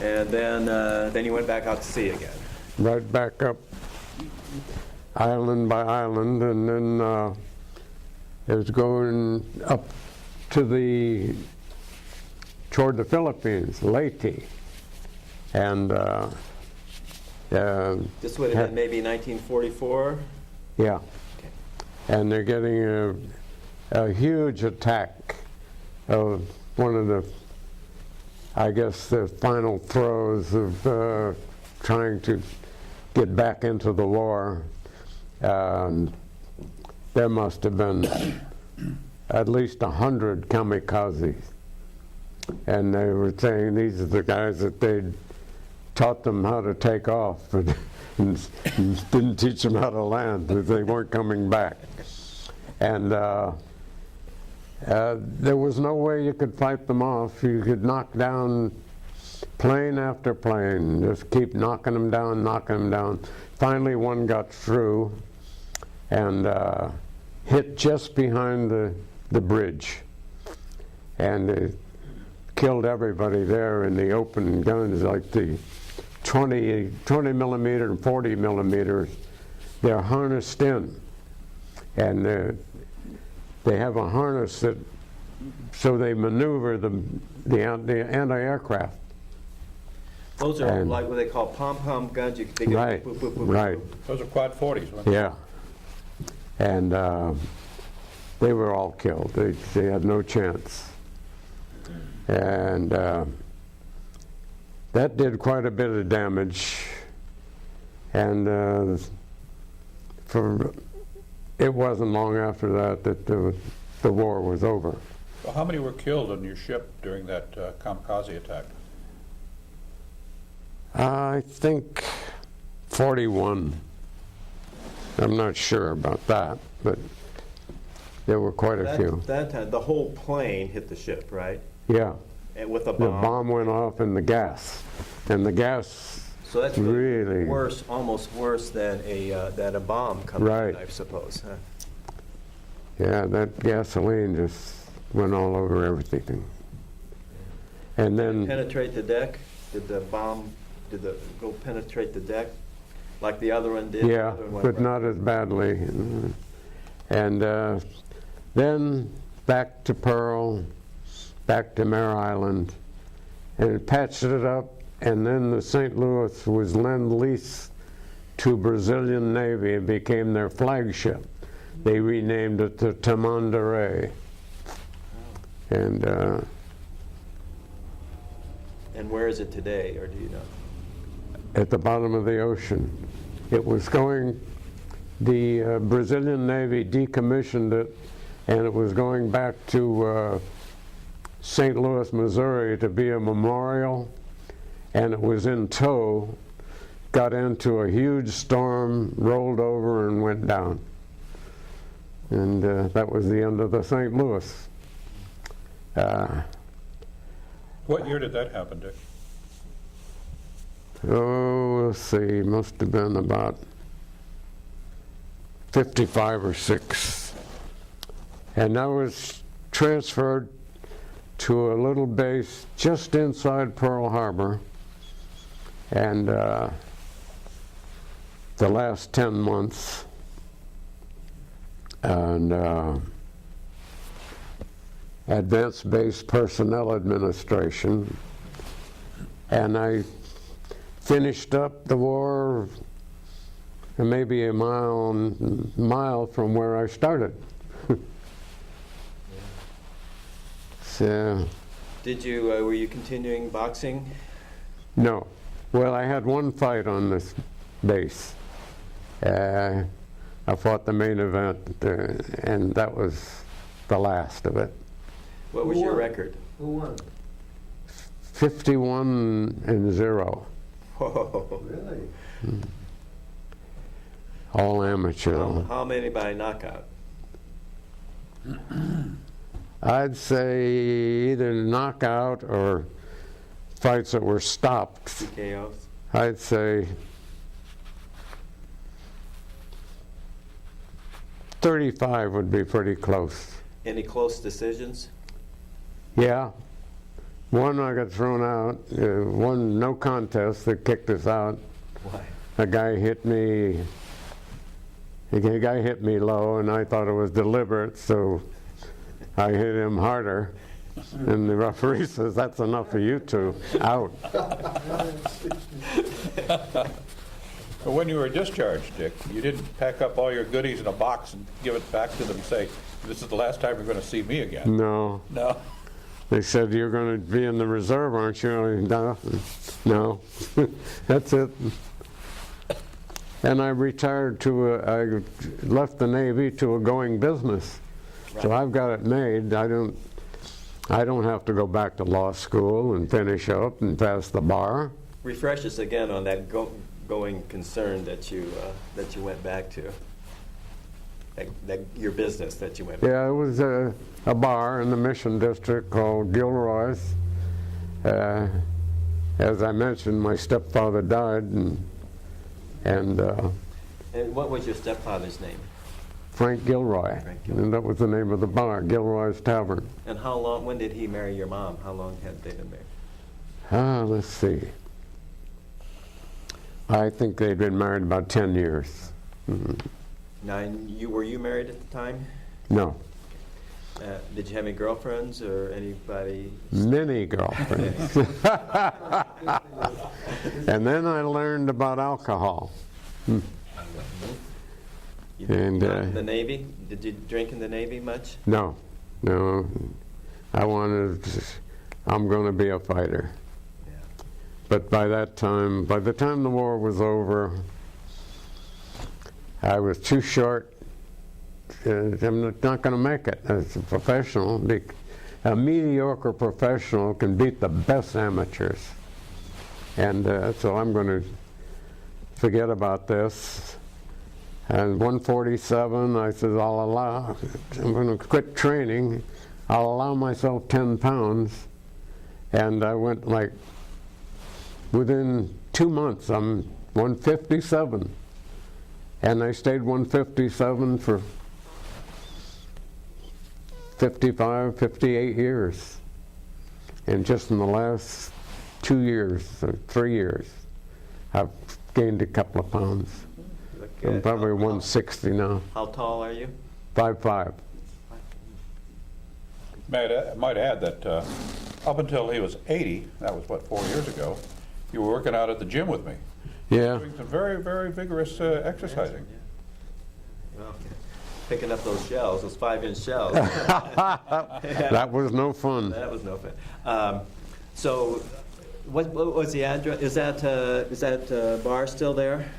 and then you went back out to sea again. Right back up island by island, and then it was going up to toward the Philippines, Leyte. And This would have been maybe 1944? yeah. And they're getting a huge attack of one of the, I guess, the final throes of trying to get back into the war. There must have been at least 100 kamikazes. And they were saying these are the guys that they'd taught them how to take off and didn't teach them how to land because they weren't coming back. And there was no way you could fight them off. You could knock down plane after plane, just keep knocking them down, knocking them down. Finally, one got through and hit just behind the bridge. And it killed everybody there in the open guns, like the 20 millimeter and 40 millimeters. They're harnessed in. And they have a harness that, so they maneuver the anti-aircraft. Those are And- like what they call pom-pom guns. They go Right, boop, boop, boop, boop, right. boop. Those are quad 40s, weren't they? Yeah. And they were all killed. They had no chance. And that did quite a bit of damage. And it wasn't long after that the war was over. Well, how many were killed on your ship during that kamikaze attack? I think 41. I'm not sure about that, but there were quite a few. That time, the whole plane hit the ship, right? Yeah. And with a The bomb. bomb went off in the gas. And the gas So that's really worse, almost worse than a bomb coming Right. in, I suppose. Huh? Yeah, that gasoline just went all over everything. And then, Penetrate the deck? Did the bomb, go penetrate the deck like the other one did? The yeah, other one went but right- not as badly. And then back to Pearl, back to Mare Island, and it patched it up, and then the St. Louis was lend-lease to Brazilian Navy and became their flagship. They renamed it the Tamandaré. And And where is it today, or do you know? at the bottom of the ocean. It was going, the Brazilian Navy decommissioned it, and it was going back to St. Louis, Missouri to be a memorial, and it was in tow, got into a huge storm, rolled over and went down. And that was the end of the St. Louis. What year did that happen, Dick? Oh, let's see, must have been about 55 or 6. And I was transferred to a little base just inside Pearl Harbor. And the last 10 months, and Advanced Base Personnel Administration. And I finished up the war maybe a mile from where I started. So, Did you, were you continuing boxing? no. Well, I had one fight on this base. I fought the main event, and that was the last of it. What was Who your won? record? Who won? 51-0, Whoa. Really? all amateur. How many by knockout? I'd say either knockout or fights that were stopped. TKOs? I'd say 35 would be pretty close. Any close decisions? Yeah. One I got thrown out, one no contest that kicked us out. Why? A guy hit me low, and I thought it was deliberate, so I hit him harder. And the referee says, "That's enough for you two, out." But when you were discharged, Dick, you didn't pack up all your goodies in a box and give it back to them and say, "This is the last time you're going to see me again." No. No. They said, "You're going to be in the reserve, aren't you?" No. That's it. And I retired I left the Navy to a going business. So I've got it made. I don't have to go back to law school and finish up and pass the bar. Refresh us again on that going concern that you went back to. That your business that you went back. Yeah, it was a bar in the Mission District called Gilroy's. As I mentioned, my stepfather died, and what was your stepfather's name? Frank Gilroy, Frank Gilroy. and that was the name of the bar, Gilroy's Tavern. And how long? When did he marry your mom? How long had they been married? Let's see. I think they'd been married about 10 years. Mhm. Now, were you married at the time? No, Did you have any girlfriends or anybody? many girlfriends. And then I learned about alcohol. You And, in the Navy? Did you drink in the Navy much? No. I'm going to be a fighter. Yeah. But by the time the war was over, I was too short. I'm not going to make it as a professional. A mediocre professional can beat the best amateurs. And so I'm going to forget about this. And 147, I said, I'm going to quit training. I'll allow myself 10 pounds. And I went like, within 2 months, I'm 157. And I stayed 157 for 55, 58 years. And just in the last 2 years, or 3 years, I've gained a couple of pounds. I'm probably 160 now. How tall are you? 5'5". Might add that up until he was 80, that was what, 4 years ago, you were working out at the gym with me, Yeah. doing some very, very vigorous exercising. Well, picking up those shells, those 5-inch shells. That was no fun. That was no fun. So, what was the address? Is that bar still there?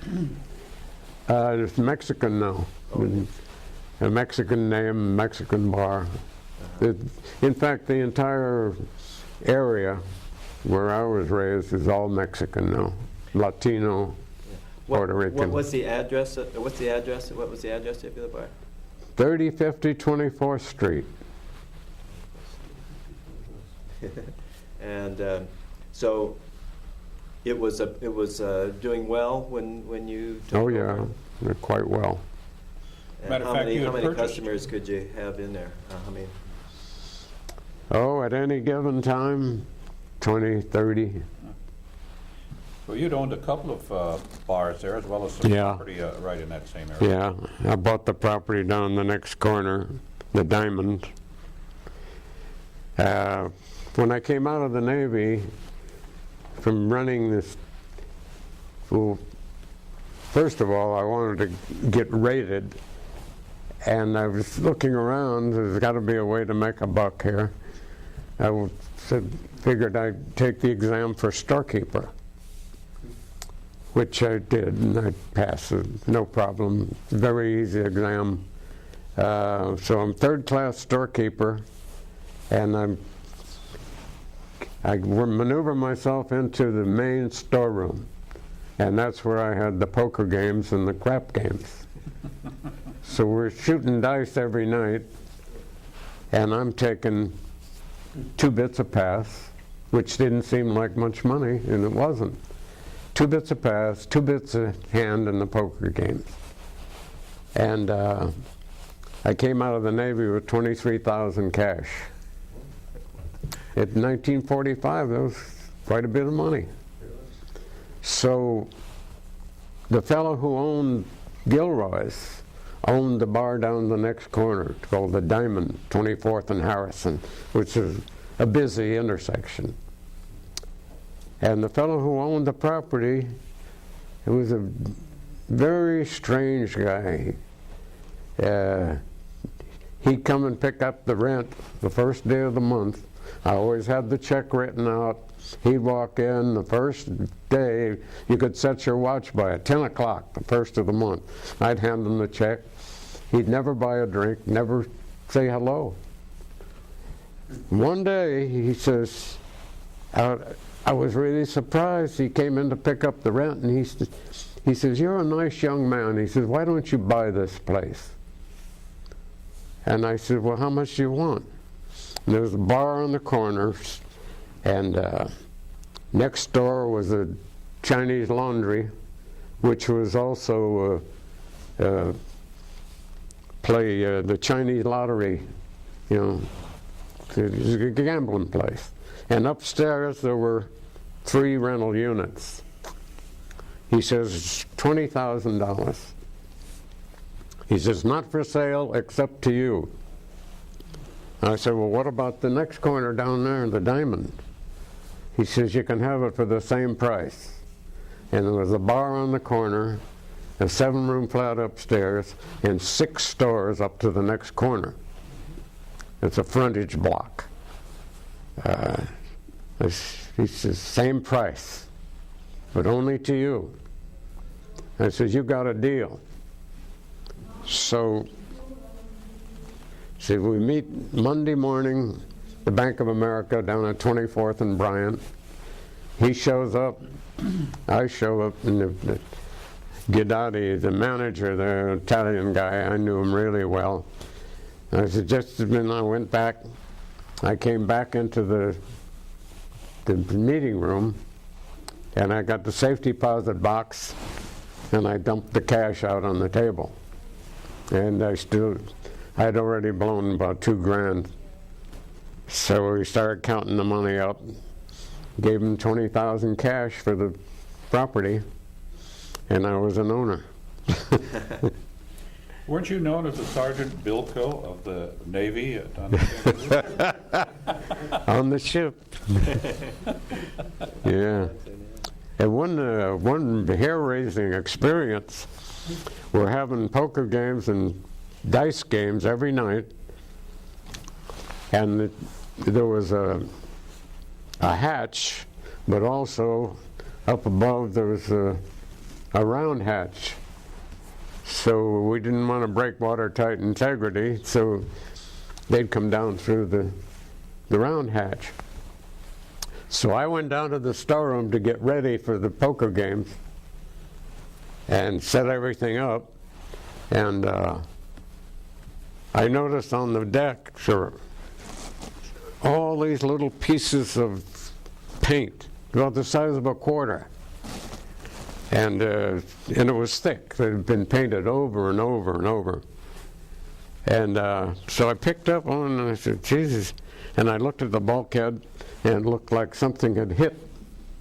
It's Mexican now. A Mexican name, Mexican bar. In fact, the entire area where I was raised is all Mexican now. Latino, Puerto Rican. What's the address? What's the address? What was the address of the bar? 3050 24th Street. And so it was doing well when you took Oh yeah, over? quite well. And Matter of fact, you how had many purchased- customers could you have in there? How many? Oh, at any given time, 20, 30. Well, you'd owned a couple of bars there, as well as some Yeah. property right in that same area. Yeah, I bought the property down the next corner, the Diamond. When I came out of the Navy, from running this, well, first of all, I wanted to get rated, and I was looking around. There's got to be a way to make a buck here. Figured I'd take the exam for Storekeeper, which I did, and I passed it, no problem. Very easy exam. So I'm third-class Storekeeper, and I maneuver myself into the main storeroom, and that's where I had the poker games and the crap games. So we're shooting dice every night, and I'm taking 2 bits a pass, which didn't seem like much money, and it wasn't. 2 bits a pass, 2 bits a hand in the poker games. And I came out of the Navy with $23,000 cash. In 1945, that was quite a bit of money. So the fellow who owned Gilroy's owned the bar down the next corner called the Diamond, 24th and Harrison, which is a busy intersection. And the fellow who owned the property, it was a very strange guy. He'd come and pick up the rent the first day of the month. I always had the check written out. He'd walk in the first day. You could set your watch by at 10 o'clock, the first of the month. I'd hand him the check. He'd never buy a drink, never say hello. One day, he says, I was really surprised. He came in to pick up the rent, and he says, "You're a nice young man." He says, "Why don't you buy this place?" And I said, "Well, how much do you want?" And there was a bar on the corner, and next door was a Chinese laundry, which was also play the Chinese lottery, you know, it was a gambling place. And upstairs there were 3 rental units. He says, it's $20,000. He says, not for sale except to you. I said, well, what about the next corner down there, the Diamond? He says, you can have it for the same price. And there was a bar on the corner, a 7-room flat upstairs, and 6 stores up to the next corner. It's a frontage block. He says, same price, but only to you. I says, you got a deal. So, see, we meet Monday morning, the Bank of America down at 24th and Bryant. He shows up, I show up, and the Guidotti, the manager, the Italian guy, I knew him really well. I said, just when I went back, I came back into the meeting room, and I got the safety deposit box, and I dumped the cash out on the table. And I'd already blown about $2,000. So we started counting the money up, gave him $20,000 cash for the property, and I was an owner. Weren't you known as the Sergeant Bilko of the Navy On the ship. Yeah. And one hair-raising experience, we're having poker games and dice games every night, and there was a hatch, but also up above there was a round hatch. So we didn't want to break watertight integrity, so they'd come down through the round hatch. So I went down to the storeroom to get ready for the poker games and set everything up, and I noticed on the deck, sure, all these little pieces of paint, about the size of a quarter. And it was thick. It had been painted over and over and over. And so I picked up one and I said, Jesus. And I looked at the bulkhead and it looked like something had hit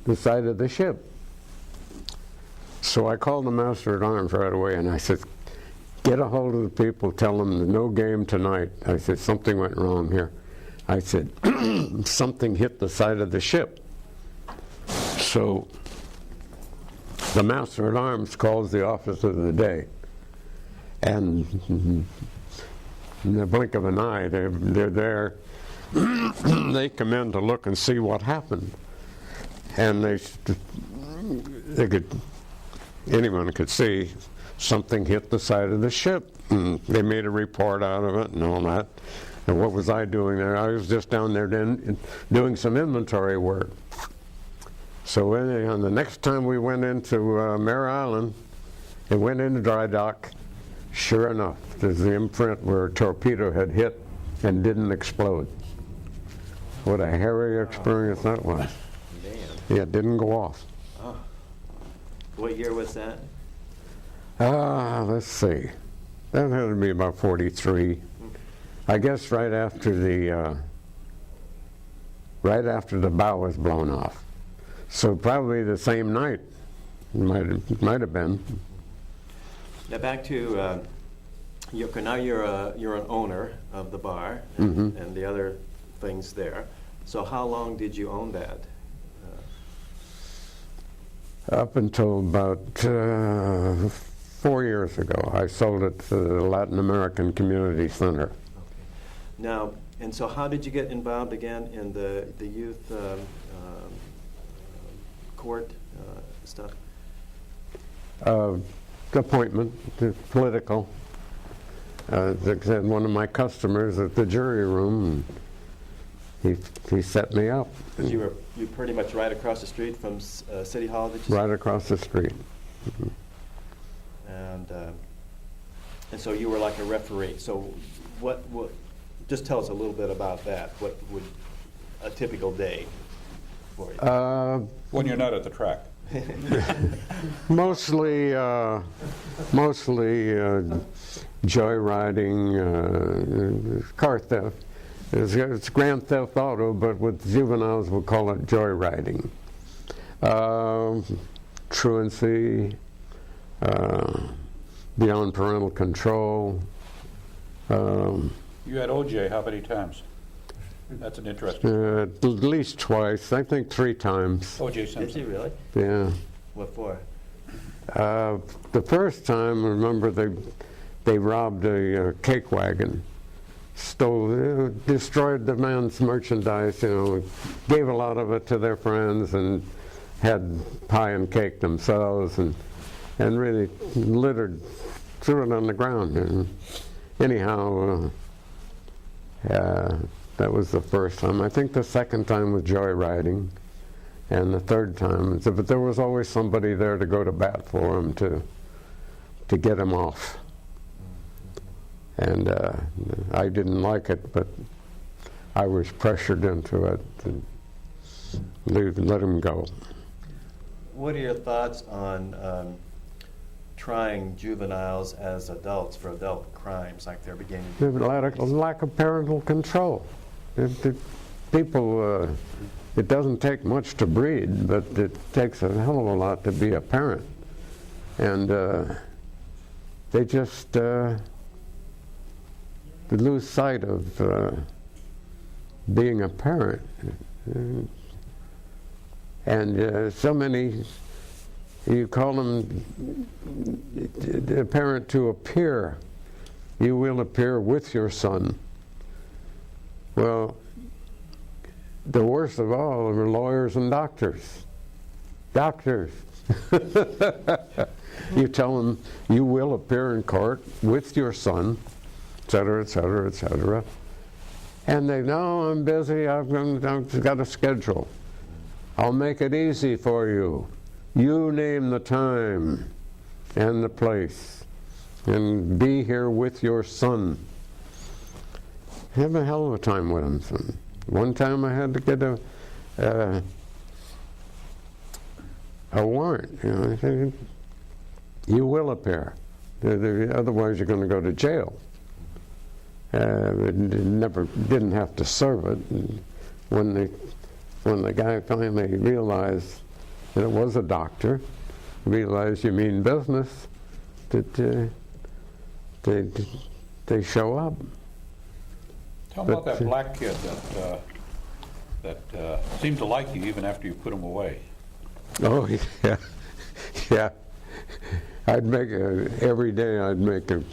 the side of the ship. So I called the master at arms right away and I said, get a hold of the people, tell them there's no game tonight. I said, something went wrong here. I said, something hit the side of the ship. So the master at arms calls the office of the day, and in the blink of an eye, they're there. They come in to look and see what happened, and anyone could see something hit the side of the ship. And they made a report out of it and all that. And what was I doing there? I was just down there doing some inventory work. So on the next time we went into Mare Island, it went into dry dock. Sure enough, there's the imprint where a torpedo had hit and didn't explode. What a hairy experience that was. Damn. Yeah, it didn't go off. Oh. What year was that? Let's see. That had to be about 43. I guess right after the bow was blown off. So probably the same night, might have been. Now back to now you're an owner of the bar and the other things there. So how long did you own that? Up until about 4 years ago, I sold it to the Latin American Community Center. Okay. Now, and so how did you get involved again in the youth court stuff? Appointment, political. Like I said, one of my customers at the jury room, he set me up. 'Cause you pretty much right across the street from City Hall, did you say? Right across the street. And so you were like a referee. So what, just tell us a little bit about that. What would a typical day for you? When you're not at the track. Mostly joyriding, car theft. It's grand theft auto, but with juveniles we'll call it joyriding. Truancy, beyond parental control. You had OJ how many times? That's an interesting. At least twice, I think 3 times. OJ Did Simpson. you really? Yeah. What for? The first time, I remember they robbed a cake wagon, stole, destroyed the man's merchandise, gave a lot of it to their friends and had pie and cake themselves and really littered, threw it on the ground. And anyhow, that was the first time. I think the second time was joyriding. And the third time, but there was always somebody there to go to bat for him to get him off. And I didn't like it, but I was pressured into it to let him go. What are your thoughts on trying juveniles as adults for adult crimes, like they're beginning to do? Lack of parental control. People. It doesn't take much to breed, but it takes a hell of a lot to be a parent. And they just lose sight of being a parent. And so many, you call them a parent to appear. You will appear with your son. Well, the worst of all are lawyers and doctors. Doctors. You tell them you will appear in court with your son, et cetera, et cetera, et cetera. And they know, I'm busy, I've got a schedule. I'll make it easy for you. You name the time and the place and be here with your son. Have a hell of a time with him, son. One time I had to get a warrant. I said, you will appear. Otherwise, you're going to go to jail. Didn't have to serve it. And when the guy finally realized that it was a doctor, realized you mean business, that they show up. Tell me about that black kid that seemed to like you even after you put him away. Oh, yeah. Yeah. Every day I'd make a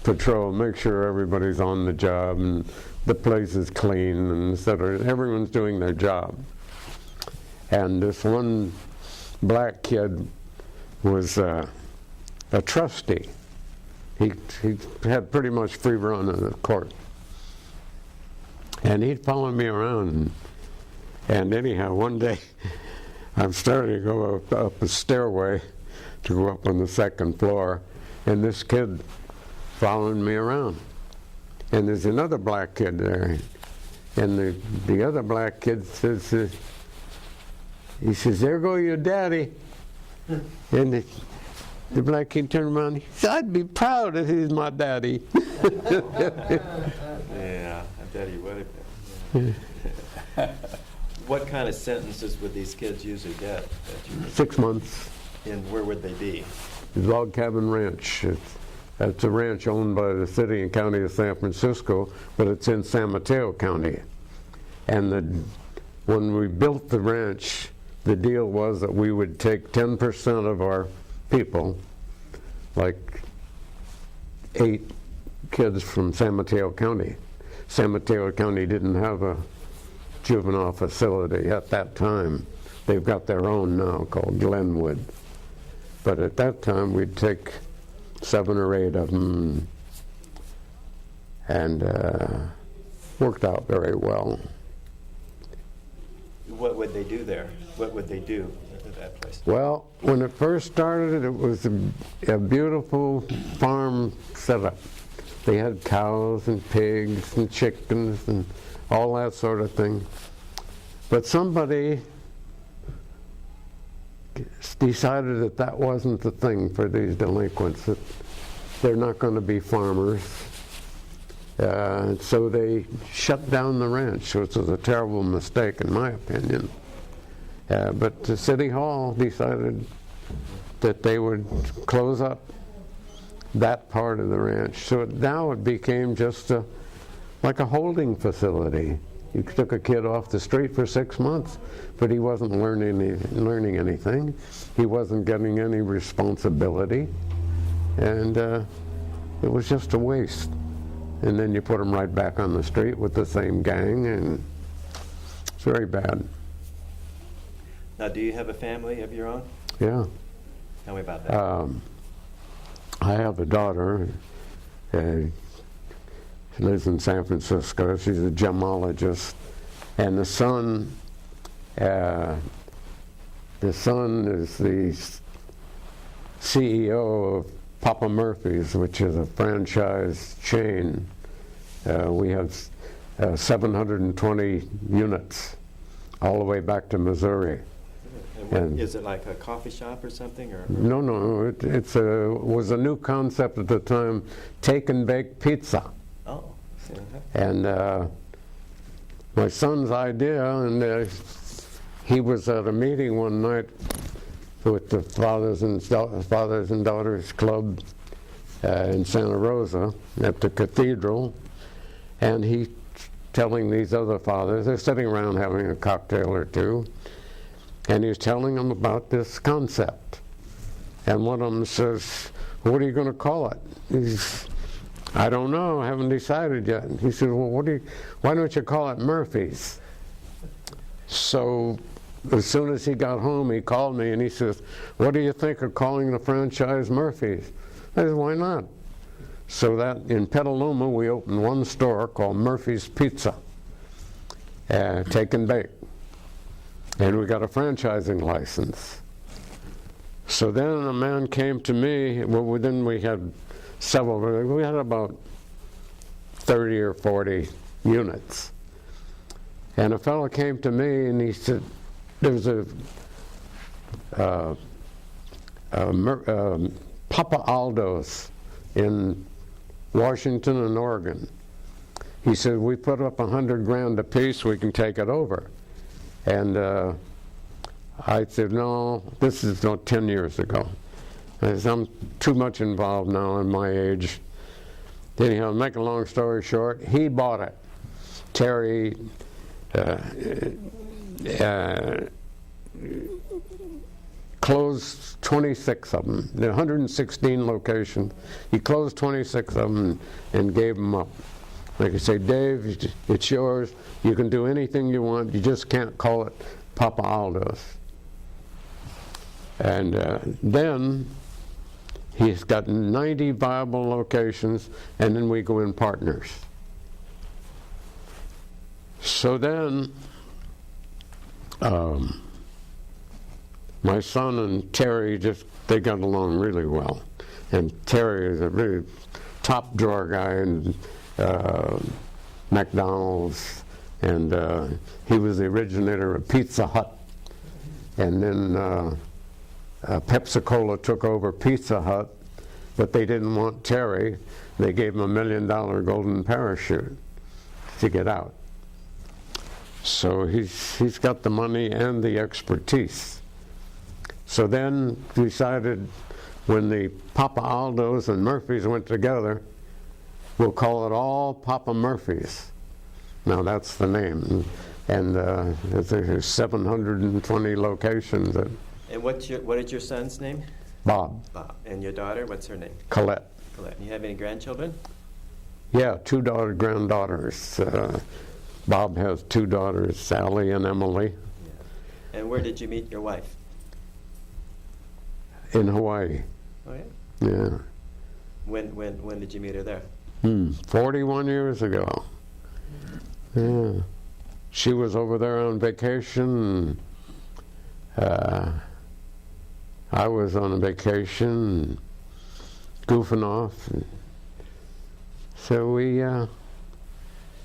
patrol, make sure everybody's on the job and the place is clean and et cetera. Everyone's doing their job. And this one black kid was a trustee. He had pretty much free run of the court. And he'd follow me around. And anyhow, one day, I'm starting to go up a stairway to go up on the second floor, and this kid following me around. And there's another black kid there. And the other black kid says, he says, there go your daddy. And the black kid turned around, he said, I'd be proud if he's my daddy. Yeah, I bet he would have been. What kind of sentences would these kids usually get? 6 months. And where would they be? Log Cabin Ranch. It's a ranch owned by the city and county of San Francisco, but it's in San Mateo County. And when we built the ranch, the deal was that we would take 10% of our people, like 8 kids from San Mateo County. San Mateo County didn't have a juvenile facility at that time. They've got their own now called Glenwood. But at that time, we'd take 7 or 8 of them, and worked out very well. What would they do there? What would they do at that place? Well, when it first started, it was a beautiful farm setup. They had cows and pigs and chickens and all that sort of thing. But somebody decided that that wasn't the thing for these delinquents, that they're not going to be farmers. So they shut down the ranch, which was a terrible mistake in my opinion. But the City Hall decided that they would close up that part of the ranch. So now it became just like a holding facility. You took a kid off the street for 6 months, but he wasn't learning anything. He wasn't getting any responsibility, and it was just a waste. And then you put him right back on the street with the same gang, and it's very bad. Now, do you have a family of your own? Yeah. Tell me about that. I have a daughter. She lives in San Francisco. She's a gemologist. And the son is the CEO of Papa Murphy's, which is a franchise chain. We have 720 units all the way back to Missouri. And is it like a coffee shop or something? Or? No, it was a new concept at the time, take and bake pizza. Oh. And my son's idea, and he was at a meeting one night with the Fathers and Daughters Club in Santa Rosa at the cathedral, and he telling these other fathers, they're sitting around having a cocktail or two, and he's telling them about this concept. And one of them says, "What are you going to call it?" He's, "I don't know, I haven't decided yet." And he said, "Well, why don't you call it Murphy's?" So as soon as he got home, he called me and he says, "What do you think of calling the franchise Murphy's?" I said, "Why not?" So that in Petaluma, we opened one store called Murphy's Pizza, take and bake. And we got a franchising license. So then a man came to me, well, then we had several, we had about 30 or 40 units. And a fellow came to me and he said, there was Papa Aldo's in Washington and Oregon. He said, "We put up $100,000 a piece, we can take it over." And I said, "No, this is 10 years ago. I said, I'm too much involved now in my age." Anyhow, to make a long story short, he bought it. Terry closed 26 of them. There are 116 locations. He closed 26 of them and gave them up. Like I say, "Dave, it's yours. You can do anything you want. You just can't call it Papa Aldo's." And then he's got 90 viable locations, and then we go in partners. So then my son and Terry they got along really well. And Terry is a really top drawer guy in McDonald's, and he was the originator of Pizza Hut. And then Pepsi-Cola took over Pizza Hut, but they didn't want Terry. They gave him $1 million golden parachute to get out. So he's got the money and the expertise. So then decided when the Papa Aldo's and Murphy's went together, we'll call it all Papa Murphy's. Now that's the name. And there's 720 locations. And what is your son's name? Bob. Bob. And your daughter, what's her name? Colette. Colette. You have any grandchildren? Yeah, 2 granddaughters. Bob has 2 daughters, Sally and Emily. Yeah. And where did you meet your wife? In Hawaii. Oh, yeah? Yeah. When did you meet her there? 41 years ago. Yeah. She was over there on vacation. I was on a vacation, goofing off. So we...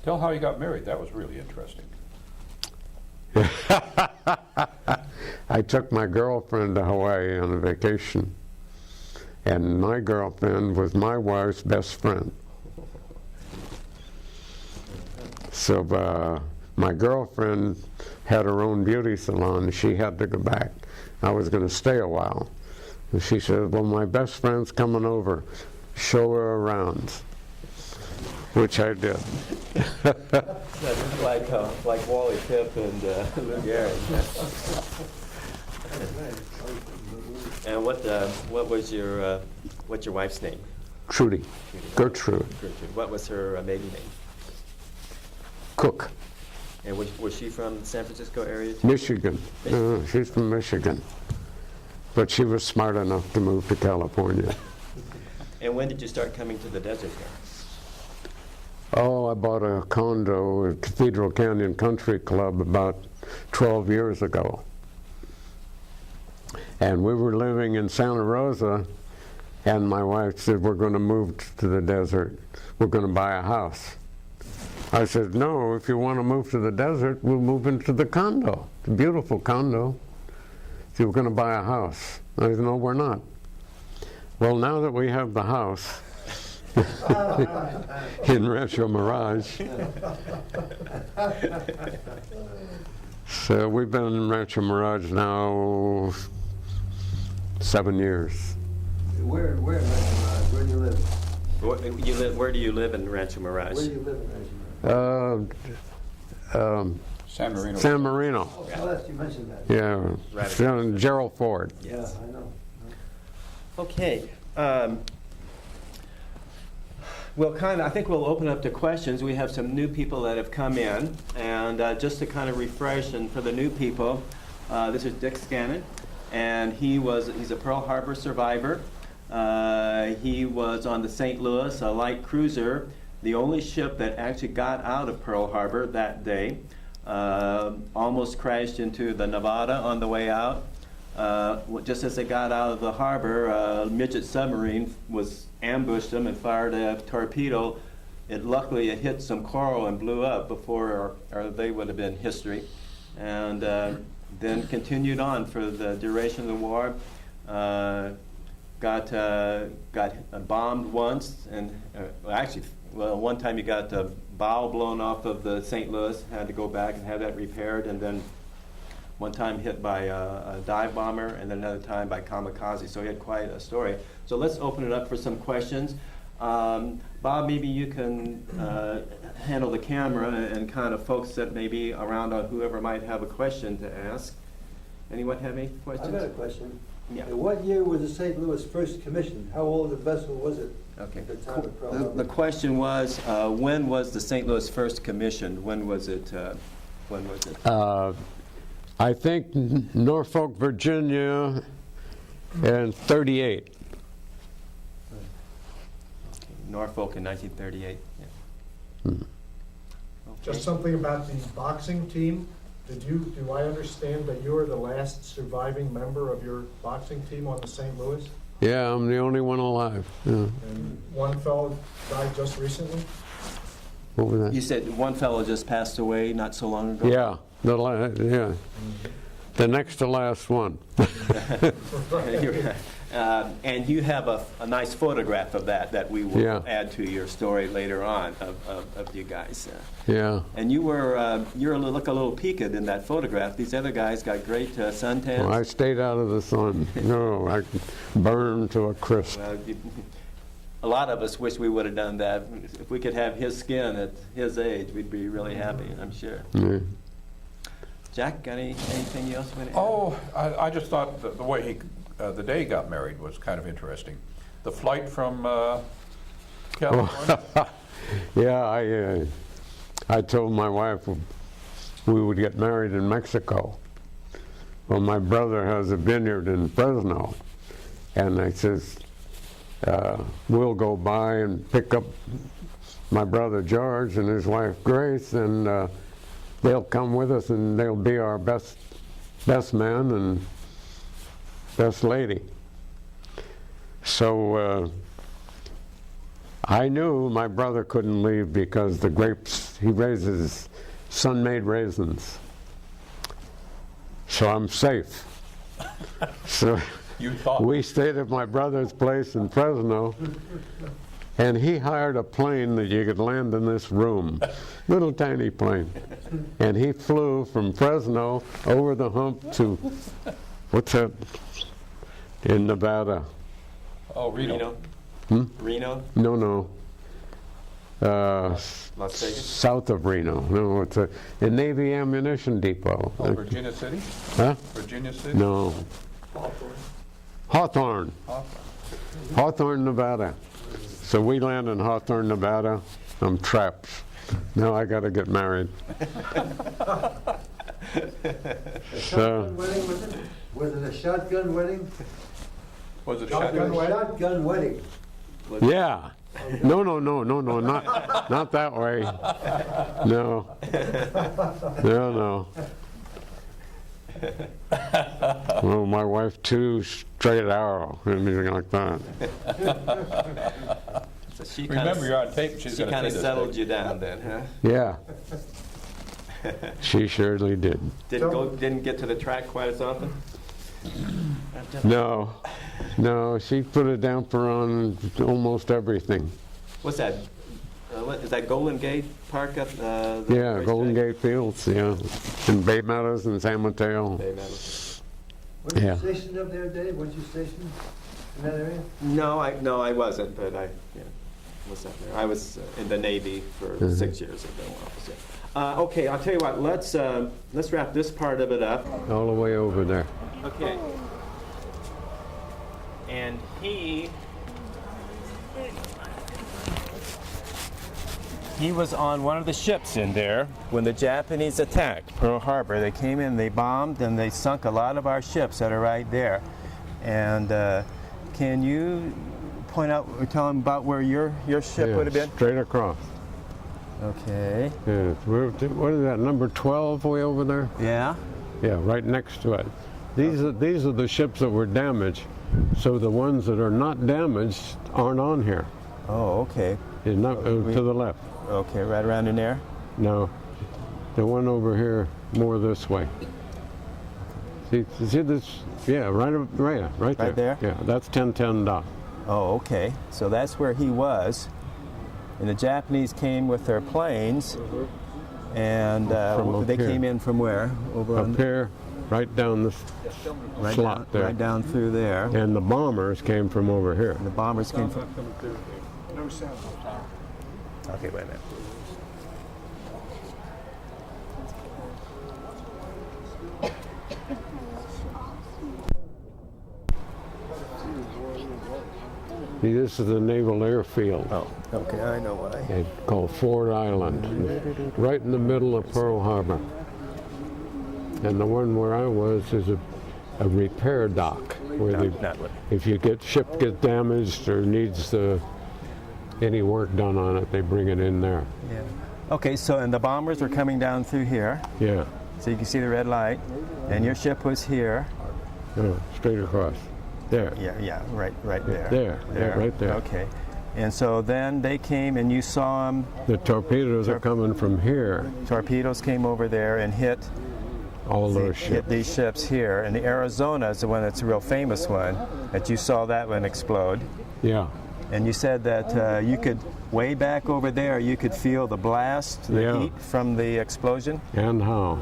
Tell how you got married. That was really interesting. I took my girlfriend to Hawaii on a vacation, and my girlfriend was my wife's best friend. So my girlfriend had her own beauty salon, and she had to go back. I was going to stay a while. And she said, well, my best friend's coming over. Show her around. Which I did. That's like Wally Pipp and Lou Gehrig. And what's your wife's name? Trudy. Gertrude. Gertrude. What was her maiden name? Cook. And was she from the San Francisco area too? Michigan. She's from Michigan. But she was smart enough to move to California. And when did you start coming to the desert here? Oh, I bought a condo at Cathedral Canyon Country Club about 12 years ago. And we were living in Santa Rosa, and my wife said, we're going to move to the desert. We're going to buy a house. I said, no, if you want to move to the desert, we'll move into the condo. It's a beautiful condo. So we're going to buy a house. I said, no, we're not. Well, now that we have the house in Rancho Mirage, so we've been in Rancho Mirage now 7 years. Where in Rancho Mirage? Where do you live? Where do you live in Rancho Mirage? Where do you live in Rancho Mirage? San Marino. San Marino. Oh, Celeste, you mentioned that. Yeah, Right. Gerald Ford. Yes. Yeah, I know. Okay. I think we'll open up to questions. We have some new people that have come in, and just to kind of refresh, and for the new people, this is Dick Scammon, and he's a Pearl Harbor survivor. He was on the St. Louis, a light cruiser, the only ship that actually got out of Pearl Harbor that day. Almost crashed into the Nevada on the way out. Just as they got out of the harbor, a midget submarine ambushed them and fired a torpedo. Luckily, it hit some coral and blew up before, or they would have been history. And then continued on for the duration of the war. Got bombed once, and one time he got the bow blown off of the St. Louis, had to go back and have that repaired, and then one time hit by a dive bomber, and then another time by kamikaze. So he had quite a story. So let's open it up for some questions. Bob, maybe you can handle the camera and kind of folks that may be around on whoever might have a question to ask. Anyone have any questions? I've got a question. Yeah. In what year was the St. Louis first commissioned? How old a vessel was it? Okay. At the time of Pearl The Harbor? question was, when was the St. Louis first commissioned? When was it? I think Norfolk, Virginia, in 38. Norfolk in 1938. Yeah. Okay. Just something about the boxing team. Do I understand that you are the last surviving member of your boxing team on the St. Louis? Yeah, I'm the only one alive. Yeah. And one fellow died just recently? What was that? You said one fellow just passed away not so long ago? Yeah, the next to last one. And you have a nice photograph of that we will Yeah. add to your story later on of you guys. Yeah. And you look a little peaked in that photograph. These other guys got great suntans. Well, I stayed out of the sun. No, I burned to a crisp. A lot of us wish we would have done that. If we could have his skin at his age, we'd be really happy, I'm sure. Yeah. Jack, got anything else you want to add? Oh, I just thought the way the day he got married was kind of interesting. The flight from California. Yeah, I told my wife we would get married in Mexico. Well, my brother has a vineyard in Fresno, and I says, we'll go by and pick up my brother George and his wife Grace, and they'll come with us, and they'll be our best man and best lady. So I knew my brother couldn't leave because the grapes, he raises sun-made raisins. So I'm safe. So You thought. we stayed at my brother's place in Fresno, and he hired a plane that you could land in this room, little tiny plane. And he flew from Fresno over the hump to, what's that, in Nevada? Oh, Reno. Reno? No. Las Vegas? South of Reno. No, it's a Navy ammunition depot. Oh, Virginia City? Huh? Virginia City? No. Hawthorne. Hawthorne, Nevada. So we land in Hawthorne, Nevada. I'm trapped. Now I got to get married. So, Wedding, was it a shotgun wedding? Was it Shotgun shotgun? wedding? Shotgun wedding. yeah. No, not that way. No. Well, my wife too, straight arrow, anything like that. So she Remember, you're on tape. She's she going to kind of see this settled tape. you down then, huh? Yeah. She surely did. Didn't get to the track quite as often? No, she put it down for on almost everything. What's that? Is that Golden Gate Park up? Yeah, Golden Gate Fields, yeah. And Bay Meadows and San Mateo. Bay Meadows. Were you Yeah. stationed up there, Dave? Weren't you stationed in that area? No, I wasn't, but I was up there. I was in the Navy for 6 years at the office. Yeah. Okay, I'll tell you what. Let's wrap this part of it up. All the way over there. Okay. And he was on one of the ships in there when the Japanese attacked Pearl Harbor. They came in, they bombed, and they sunk a lot of our ships that are right there. And can you point out or tell them about where your ship Yeah, would have been? straight across. Okay. Yeah, what is that, number 12 way over there? Yeah. Yeah, right next to it. These are the ships that were damaged, so the ones that are not damaged aren't on here. Oh, okay. It's not, to the left. Okay, right around in there. No, the one over here more this way. See this? Yeah, right there. there? Yeah, that's 1010 dock. Oh, okay. So that's where he was. And the Japanese came with their planes, and From up they here. came in from where? Over Up here, right down this right slot down, there. right down through there. And the bombers came from over here. The bombers came from. Okay, wait a minute. See, this is the Naval Airfield. Oh, okay, I know why. It's called Ford Island, right in the middle of Pearl Harbor. And the one where I was is a repair dock, where if your ship gets damaged or needs any work done on it, they bring it in there. Yeah. Okay, so and the bombers were coming down through here, Yeah, so you can see the red light, and your ship was here. straight across. There. Yeah, right there. There, right there. Okay, and so then they came, and you saw them. The torpedoes are coming from here, Torpedoes came over there and hit all those hit ships. these ships here. And the Arizona is the one that's a real famous one, that you saw that one explode. Yeah, And you said that you could, way back over there, you could feel the blast, the Yeah. heat from the explosion. and how?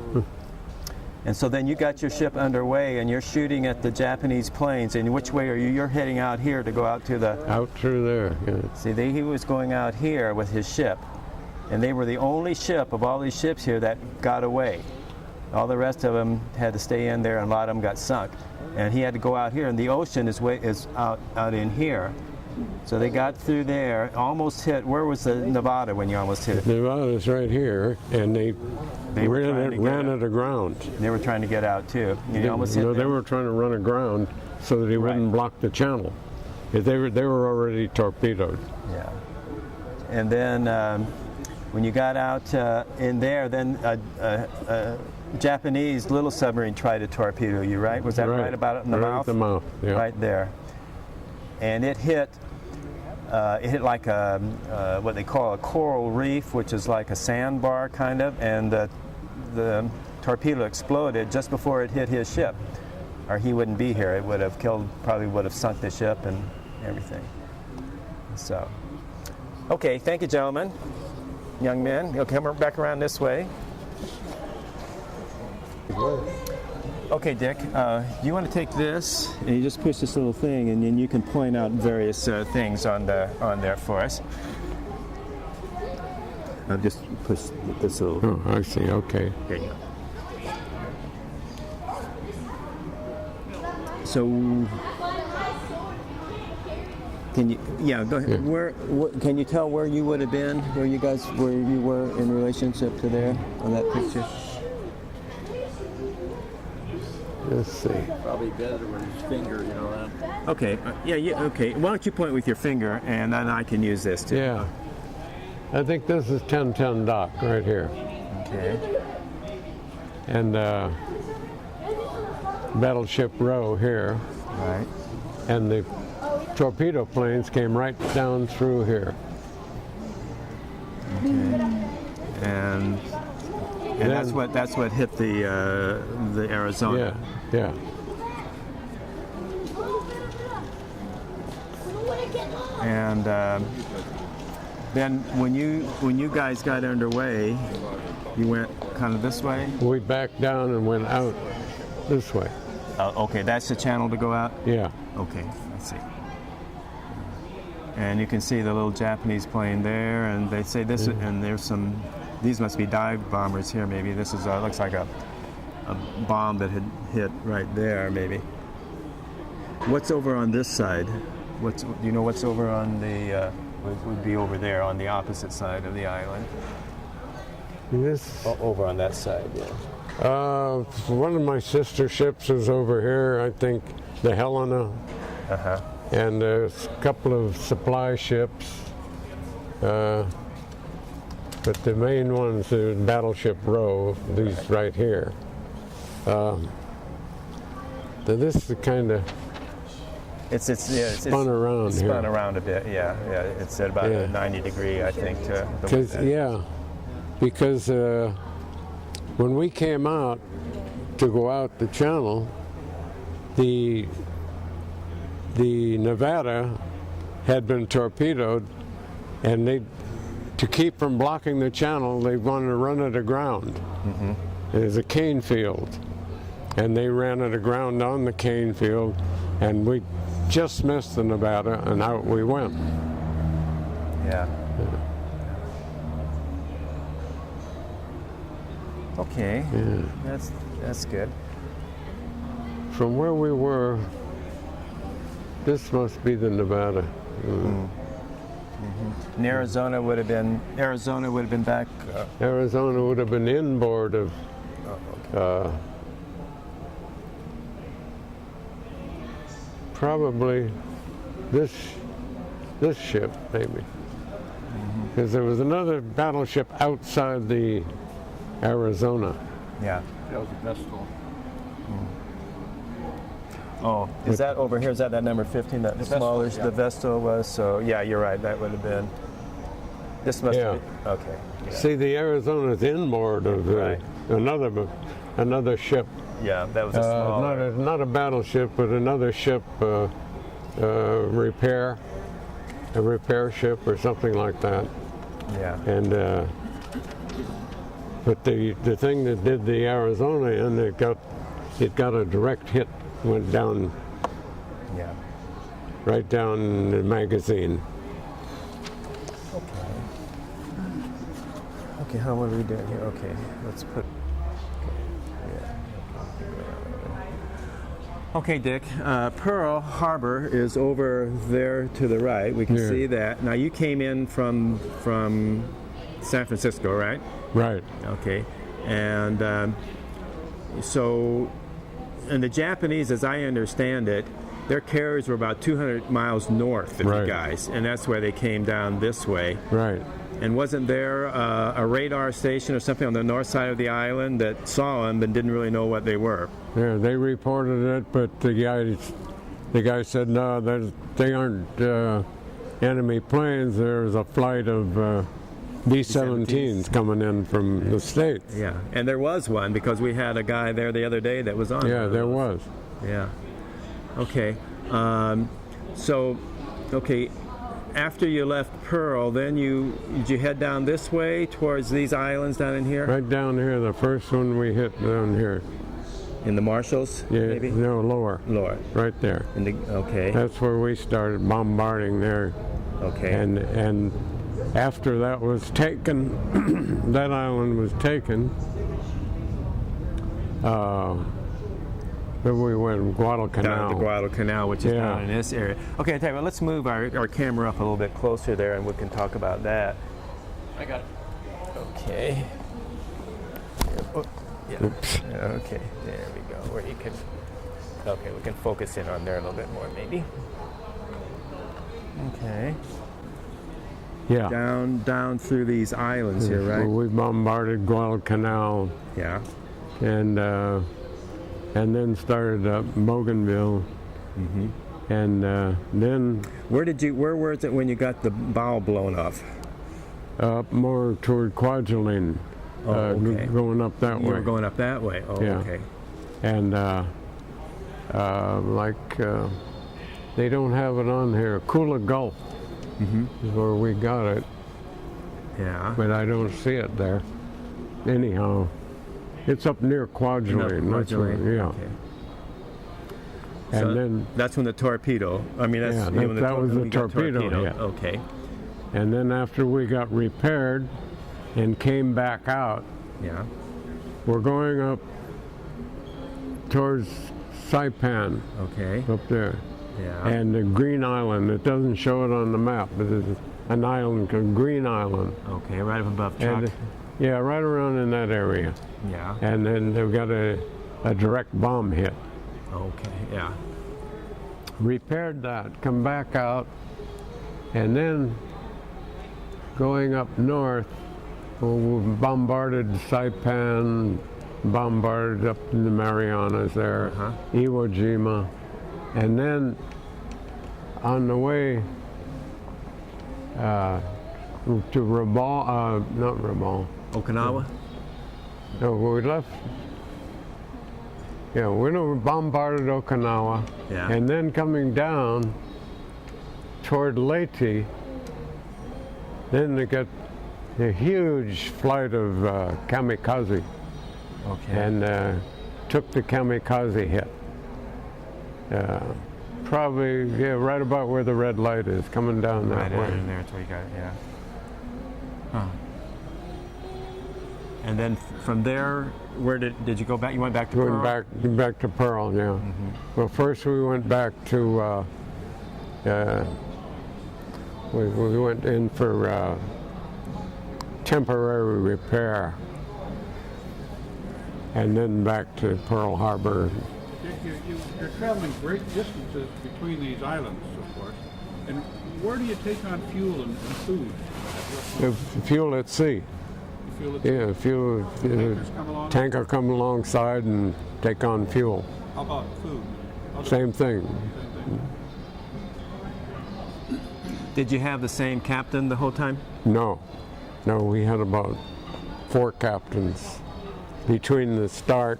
And so then you got your ship underway and you're shooting at the Japanese planes. And which way are you? You're heading out here to go out to the... Out through there, yeah. See, he was going out here with his ship. And they were the only ship of all these ships here that got away. All the rest of them had to stay in there, and a lot of them got sunk. And he had to go out here, and the ocean is out in here. So they got through there, almost hit. Where was the Nevada when you almost hit it? Nevada's right here, and they were trying to get ran out. it aground. They were trying to get out too. You almost hit No, they them. were trying to run aground so that he wouldn't block the channel. They were already torpedoed. Yeah. And then when you got out in there, then a Japanese little submarine tried to torpedo you, right? Was that right about it in the right mouth? at the mouth, yeah. Right there. And it hit like a what they call a coral reef, which is like a sandbar kind of, and the torpedo exploded just before it hit his ship, or he wouldn't be here. It would have killed, probably would have sunk the ship and everything. So, okay, thank you, gentlemen, young men. You'll come back around this way. Okay, Dick, you want to take this, and you just push this little thing, and then you can point out various things on there for us. I'll just push this little. Oh, I see. Okay. There you go. So, can you? Yeah, go ahead. Yeah. Can you tell where you would have been, where you were in relationship to there on that picture? Let's see. Probably better with his finger, you know that. Okay. Yeah. Okay. Why don't you point with your finger, and then I can use this too. Yeah. I think this is 1010 dock right here. Okay. And Battleship Row here. Right. And the torpedo planes came right down through here. And that's what hit the Arizona. Yeah. And then when you guys got underway, you went kind of this way. We backed down and went out this way. Okay, that's the channel to go out. Yeah. Okay, let's see. And you can see the little Japanese plane there, and they say this, and there's some. These must be dive bombers here. Maybe this is looks like a bomb that had hit right there. Maybe. What's over on this side? Do you know what's over on the? Would be over there on the opposite side of the island. This. Over on that side, yeah. One of my sister ships is over here. I think the Helena. Uh-huh. And there's a couple of supply ships. But the main ones are Battleship Row, these right here. This is the kind of It's spun around here. Spun around a bit, yeah. It's at about a 90 degree, I think. Because when we came out to go out the channel, the Nevada had been torpedoed, and to keep from blocking the channel, they wanted to run it aground. Mm-hmm. There's a cane field, and they ran it aground on the cane field, and we just missed the Nevada, and out we went. Yeah. Okay. Yeah. That's good. From where we were, this must be the Nevada. And Arizona would have been back. Arizona would have been inboard of probably this ship, maybe, because there was another battleship outside the Arizona. Yeah. That was a Vestal. Oh, is that over here? Is that number 15? That smaller the Vestal was. So yeah, you're right. That would have been. This must be okay. Yeah. See, the Arizona's inboard of another ship. Yeah, that was a smaller. Not a battleship, but another ship, a repair ship or something like that. Yeah. And but the thing that did the Arizona in, it got a direct hit, went down. Yeah. Right down the magazine. Okay, how are we doing here? Okay, let's put. Okay, Dick. Pearl Harbor is over there to the right. We can see that. Now you came in from San Francisco, right? Right. Okay, and so, and the Japanese, as I understand it, their carriers were about 200 miles north of Right. you guys, and that's where they came down this way. Right. And wasn't there a radar station or something on the north side of the island that saw them but didn't really know what they were? Yeah, they reported it, but the guy said no, they aren't enemy planes. There's a flight of B-17s coming in from the States. Yeah, and there was one because we had a guy there the other day that was on. Yeah, one of there those. was. Yeah. Okay. Okay. After you left Pearl, then did you head down this way towards these islands down in here? Right down here, the first one we hit down here. In the Marshalls, Yeah, maybe? no, lower. Lower. Right there. Okay. That's where we started bombarding there. Okay. And after that was taken, that island was taken, then we went Guadalcanal. Down the Guadalcanal, which is Yeah. down in this area. Okay, I tell you what, let's move our camera up a little bit closer there and we can talk about that. I got it. Okay. Oh, yeah. Oops. Okay, there we go. Where you can. Okay, we can focus in on there a little bit more, maybe. Okay. Yeah. Down through these islands here, right? We bombarded Guadalcanal Yeah. and then started up Bougainville. Mm-hmm. And then Where was it when you got the bow blown off? up more toward Kwajalein, Oh, okay. going up that You way. were going up that way. Oh, Yeah. okay. And they don't have it on here. Kula Gulf is where we got it, Yeah. but I don't see it there. Anyhow, it's up near Kwajalein. That's where- yeah. Okay. And So then that's when the torpedo. I mean, that's Yeah, when that was the we got torpedo, yeah. Okay. and then after we got repaired and came back out, Yeah. we're going up towards Saipan Okay. up there. Yeah. And the Green Island, it doesn't show it on the map, but it's an island called Green Island. Okay, right up above Chuck. And yeah, right around in that area. Yeah. And then they've got a direct bomb hit. Okay. Yeah. Repaired that, come back out, and then going up north, well, we bombarded Saipan, bombarded up in the Marianas there, Uh-huh. Iwo Jima, and then on the way to Rabaul, not Rabaul, Okinawa. no, we left. Yeah, we bombarded Okinawa, Yeah. and then coming down toward Leyte, then they got a huge flight of kamikaze, Okay. and took the kamikaze hit. Probably, yeah, right about where the red light is, coming down right that way. in there, that's where you got it. Yeah. Huh. And then from there, where did you go back? You went back to Going Pearl? back to Pearl, yeah. Well, first we went back to, we went in for temporary repair, and then back to Pearl Harbor. You're traveling great distances between these islands, of course. And where do you take on fuel and food? The fuel at sea. Fuel at Yeah, fuel. Tankers come along? Tanker come alongside and take on fuel. How about food? Same thing. Did you have the same captain the whole time? No, we had about 4 captains between the start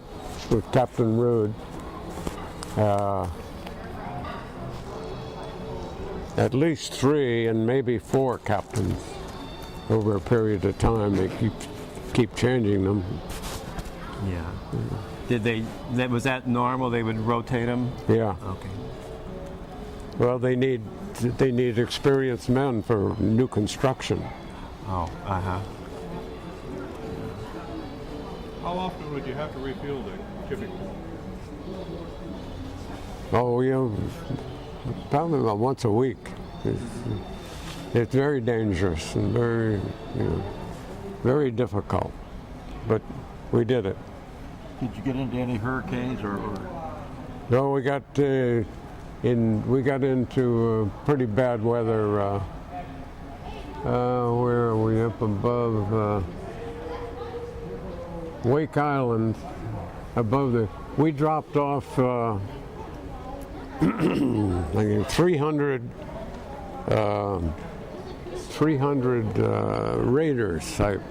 with Captain Rood. At least 3 and maybe 4 captains over a period of time. They keep changing them. Yeah. Was that normal? They would rotate them? Yeah. Okay. Well, they need experienced men for new construction. Oh, uh-huh. How often would you have to refuel typically? Oh, probably about once a week. It's very dangerous and very difficult, but we did it. Did you get into any hurricanes or No, we got we got into pretty bad weather. Where are we? Up above Wake Island, we dropped off like 300 raiders type.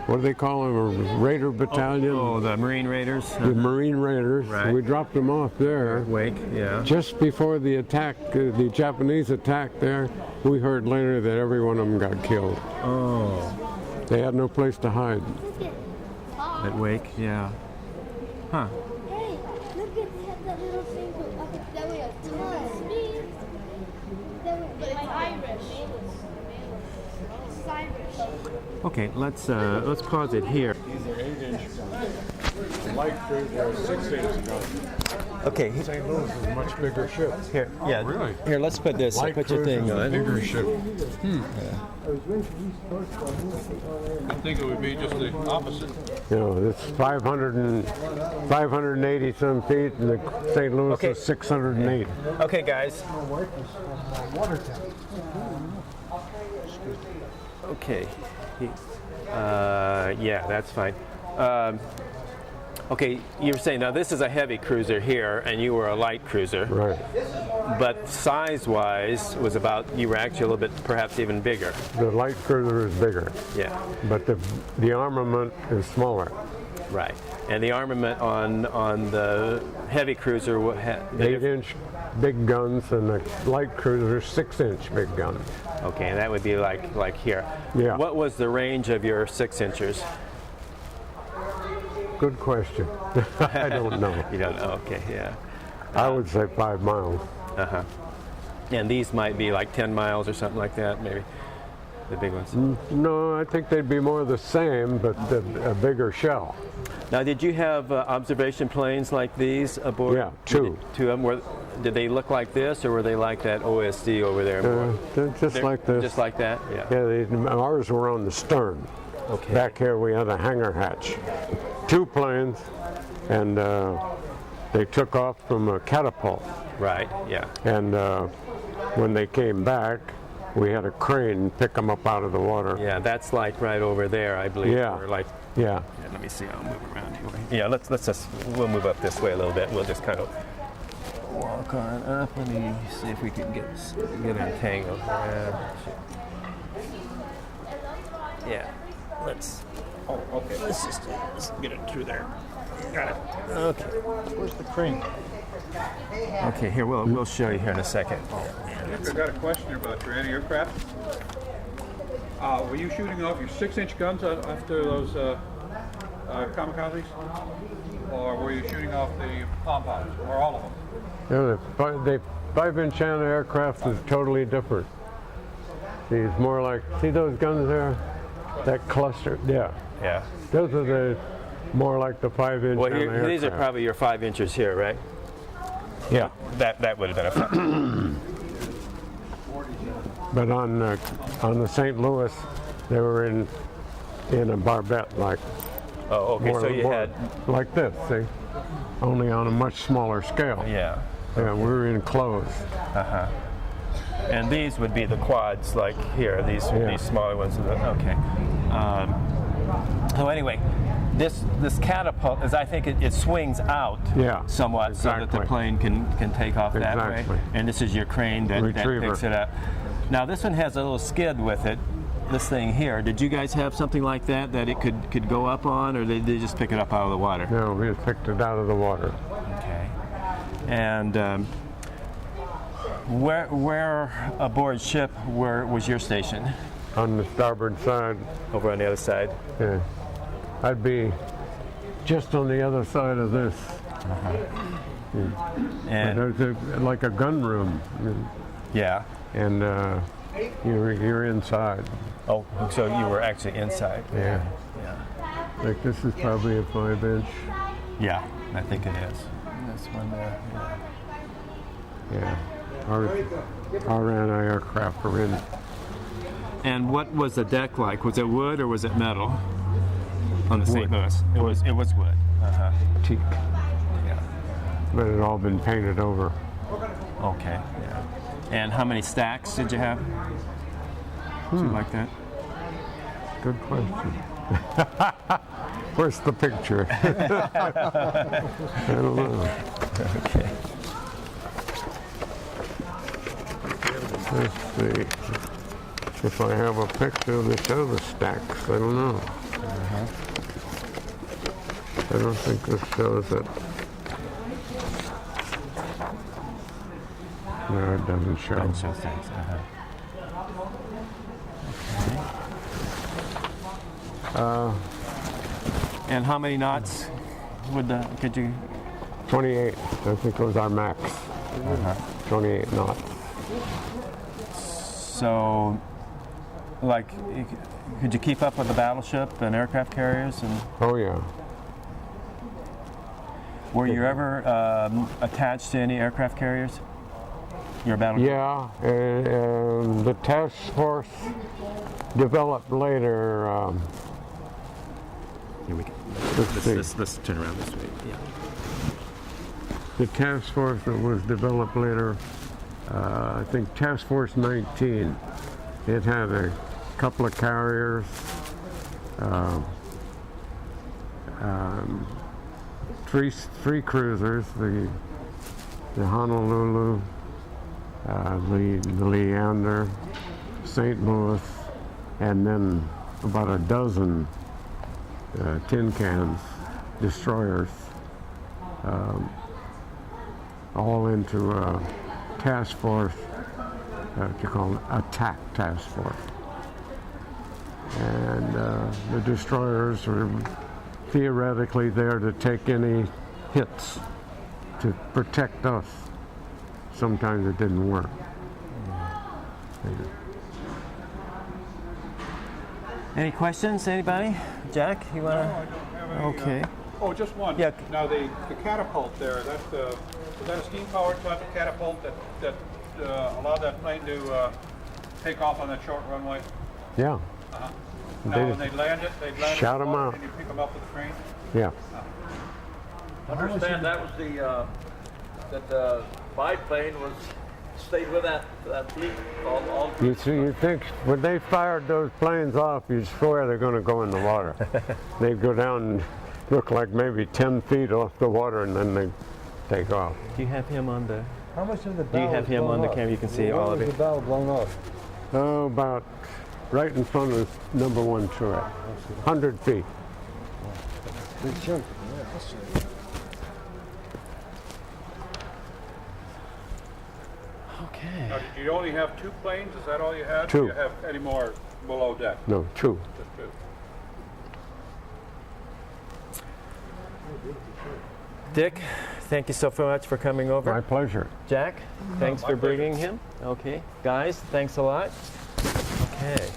What do they call them? A Raider battalion? Oh, the Marine Raiders? The Marine Raiders. Right. We dropped them off there. Wake, yeah. Just before the attack, the Japanese attack there, we heard later that every one of them got killed. Oh. They had no place to hide. At Wake, yeah. Huh. Hey, look at that little thing up that way a ton. But it's Irish. It's Irish. Okay, let's pause it here. These are 8-inch guns. Light cruiser are 6-inch guns. Okay, St. Louis is a much bigger ship. here, yeah. really? Here, let's put this. Light Put your cruiser thing is a on. bigger ship. I was waiting for these stores to I think it would be just the opposite. You know, it's 580 some feet, and the St. Louis Okay. is 608. Okay, guys. Okay. Yeah, that's fine. Okay, you were saying now this is a heavy cruiser here, and you were a light cruiser. Right. But size-wise, was about you were actually a little bit, perhaps even bigger. The light cruiser is bigger, Yeah, but the armament is smaller. right. And the armament on the heavy cruiser, the 8-inch big guns, and the light cruiser 6-inch big guns. okay, and that would be like here. Yeah. What was the range of your 6-inchers? Good question. I don't know. You don't know. Okay, yeah. I would say 5 miles. Uh-huh. And these might be like 10 miles or something like that, maybe, the big ones. No, I think they'd be more the same, but a bigger shell. Now, did you have observation planes like these aboard? Yeah, 2. 2 of them. Did they look like this, or were they like that OSD over there? They're just They're like this. Just like that? Yeah. Yeah, ours were on the stern. Okay. Back here we had a hangar hatch. 2 planes, and they took off from a catapult. Right, yeah. And when they came back, we had a crane pick them up out of the water. Yeah, that's like right over there, I believe. Yeah. Or like, Yeah. let me see, I'll move around here. Yeah, we'll move up this way a little bit. We'll just kind of walk on up. Let me see if we can get entangled. Yeah, let's just get it through there. Got it. Okay. Where's the crane? Okay, here, we'll show you here in a second. I've got a question about your anti-aircraft. Were you shooting off your 6-inch guns after those kamikazes? Or were you shooting off the pom-poms, or all of them? Yeah, the 5-inch anti-aircraft is totally different. See, it's more like, see those guns there? That cluster, yeah. Yeah. Those are more like the 5-inch Well, anti-aircraft. these are probably your 5 inches here, right? Yeah. That would have been a 5. But on the St. Louis, they were in a barbette like. Oh, okay. So you had. like this, see, only on a much smaller scale. Yeah. Yeah, we were enclosed. And these would be the quads, like here. These would be Yeah. smaller ones. Okay. So anyway, this catapult is, I think it swings out Yeah, somewhat so that the exactly. plane can take off that Exactly. way. And this is your crane that Retriever. picks it up. Now this one has a little skid with it. This thing here. Did you guys have something like that it could go up on, or they just pick it up out of the water? No, we just picked it out of the water. Okay. And where aboard ship was your station? On the starboard side, Over on the other side. yeah. I'd be just on the other side of this. And There's like a gun room, yeah. and you're inside. Oh, so you were actually inside. Yeah. Yeah. Like this is probably a 5-inch. Yeah, I think it is. This one there. Yeah. Yeah. Our anti-aircraft were in. And what was the deck like? Was it wood or was it metal? On the St. Louis. It was wood. Teak, Yeah. but it had all been painted over. Okay. Yeah. And how many stacks did you have? Something like that? Good question. Where's the picture? I don't know. Okay. Let's see. If I have a picture to show the stacks, I don't know. I don't think this shows it. No, it doesn't show. Doesn't show stacks. And how many knots could you? 28, I think was our max. 28 knots. So, like, could you keep up with the battleship and aircraft carriers? And Oh yeah. were you ever attached to any aircraft carriers? Your battle? Yeah, the task force developed later. Here we go. Let's see. Let's turn around this way. Yeah. The task force that was developed later, I think Task Force 19. It had a couple of carriers, three cruisers, the Honolulu, the Leander, St. Louis, and then about a dozen tin cans, destroyers, all into a task force, what you call it, attack task force. And the destroyers were theoretically there to take any hits to protect us. Sometimes it didn't work. Any questions, anybody? Jack, you want to? No, I don't have any. Okay. Oh, just one. Yeah. Now, the catapult there, is that a steam-powered type of catapult that allowed that plane to take off on that short runway? Yeah. Now, when they land it, Shout 'em in the water, out. and you pick them up with a crane? Yeah. I understand that was the biplane stayed with that fleet all You see, you think when they fired those planes off, you swear they're going to go in the water. They'd go down and look like maybe 10 feet off the water, and then they take off. Do you have him on the? How much of the Do you bow have is him blown on the off? camera? You can see When all of was it. the bow blown off? Oh, about right in front of number one turret, 100 feet. Big chunk. Okay. Now, did you only have 2 planes? Is that all you had? Two. Do you have any more below deck? No, 2. Just 2. Dick, thank you so much for coming over. My pleasure. Jack, thanks my for pleasure. bringing him. Okay. Guys, thanks a lot. Okay.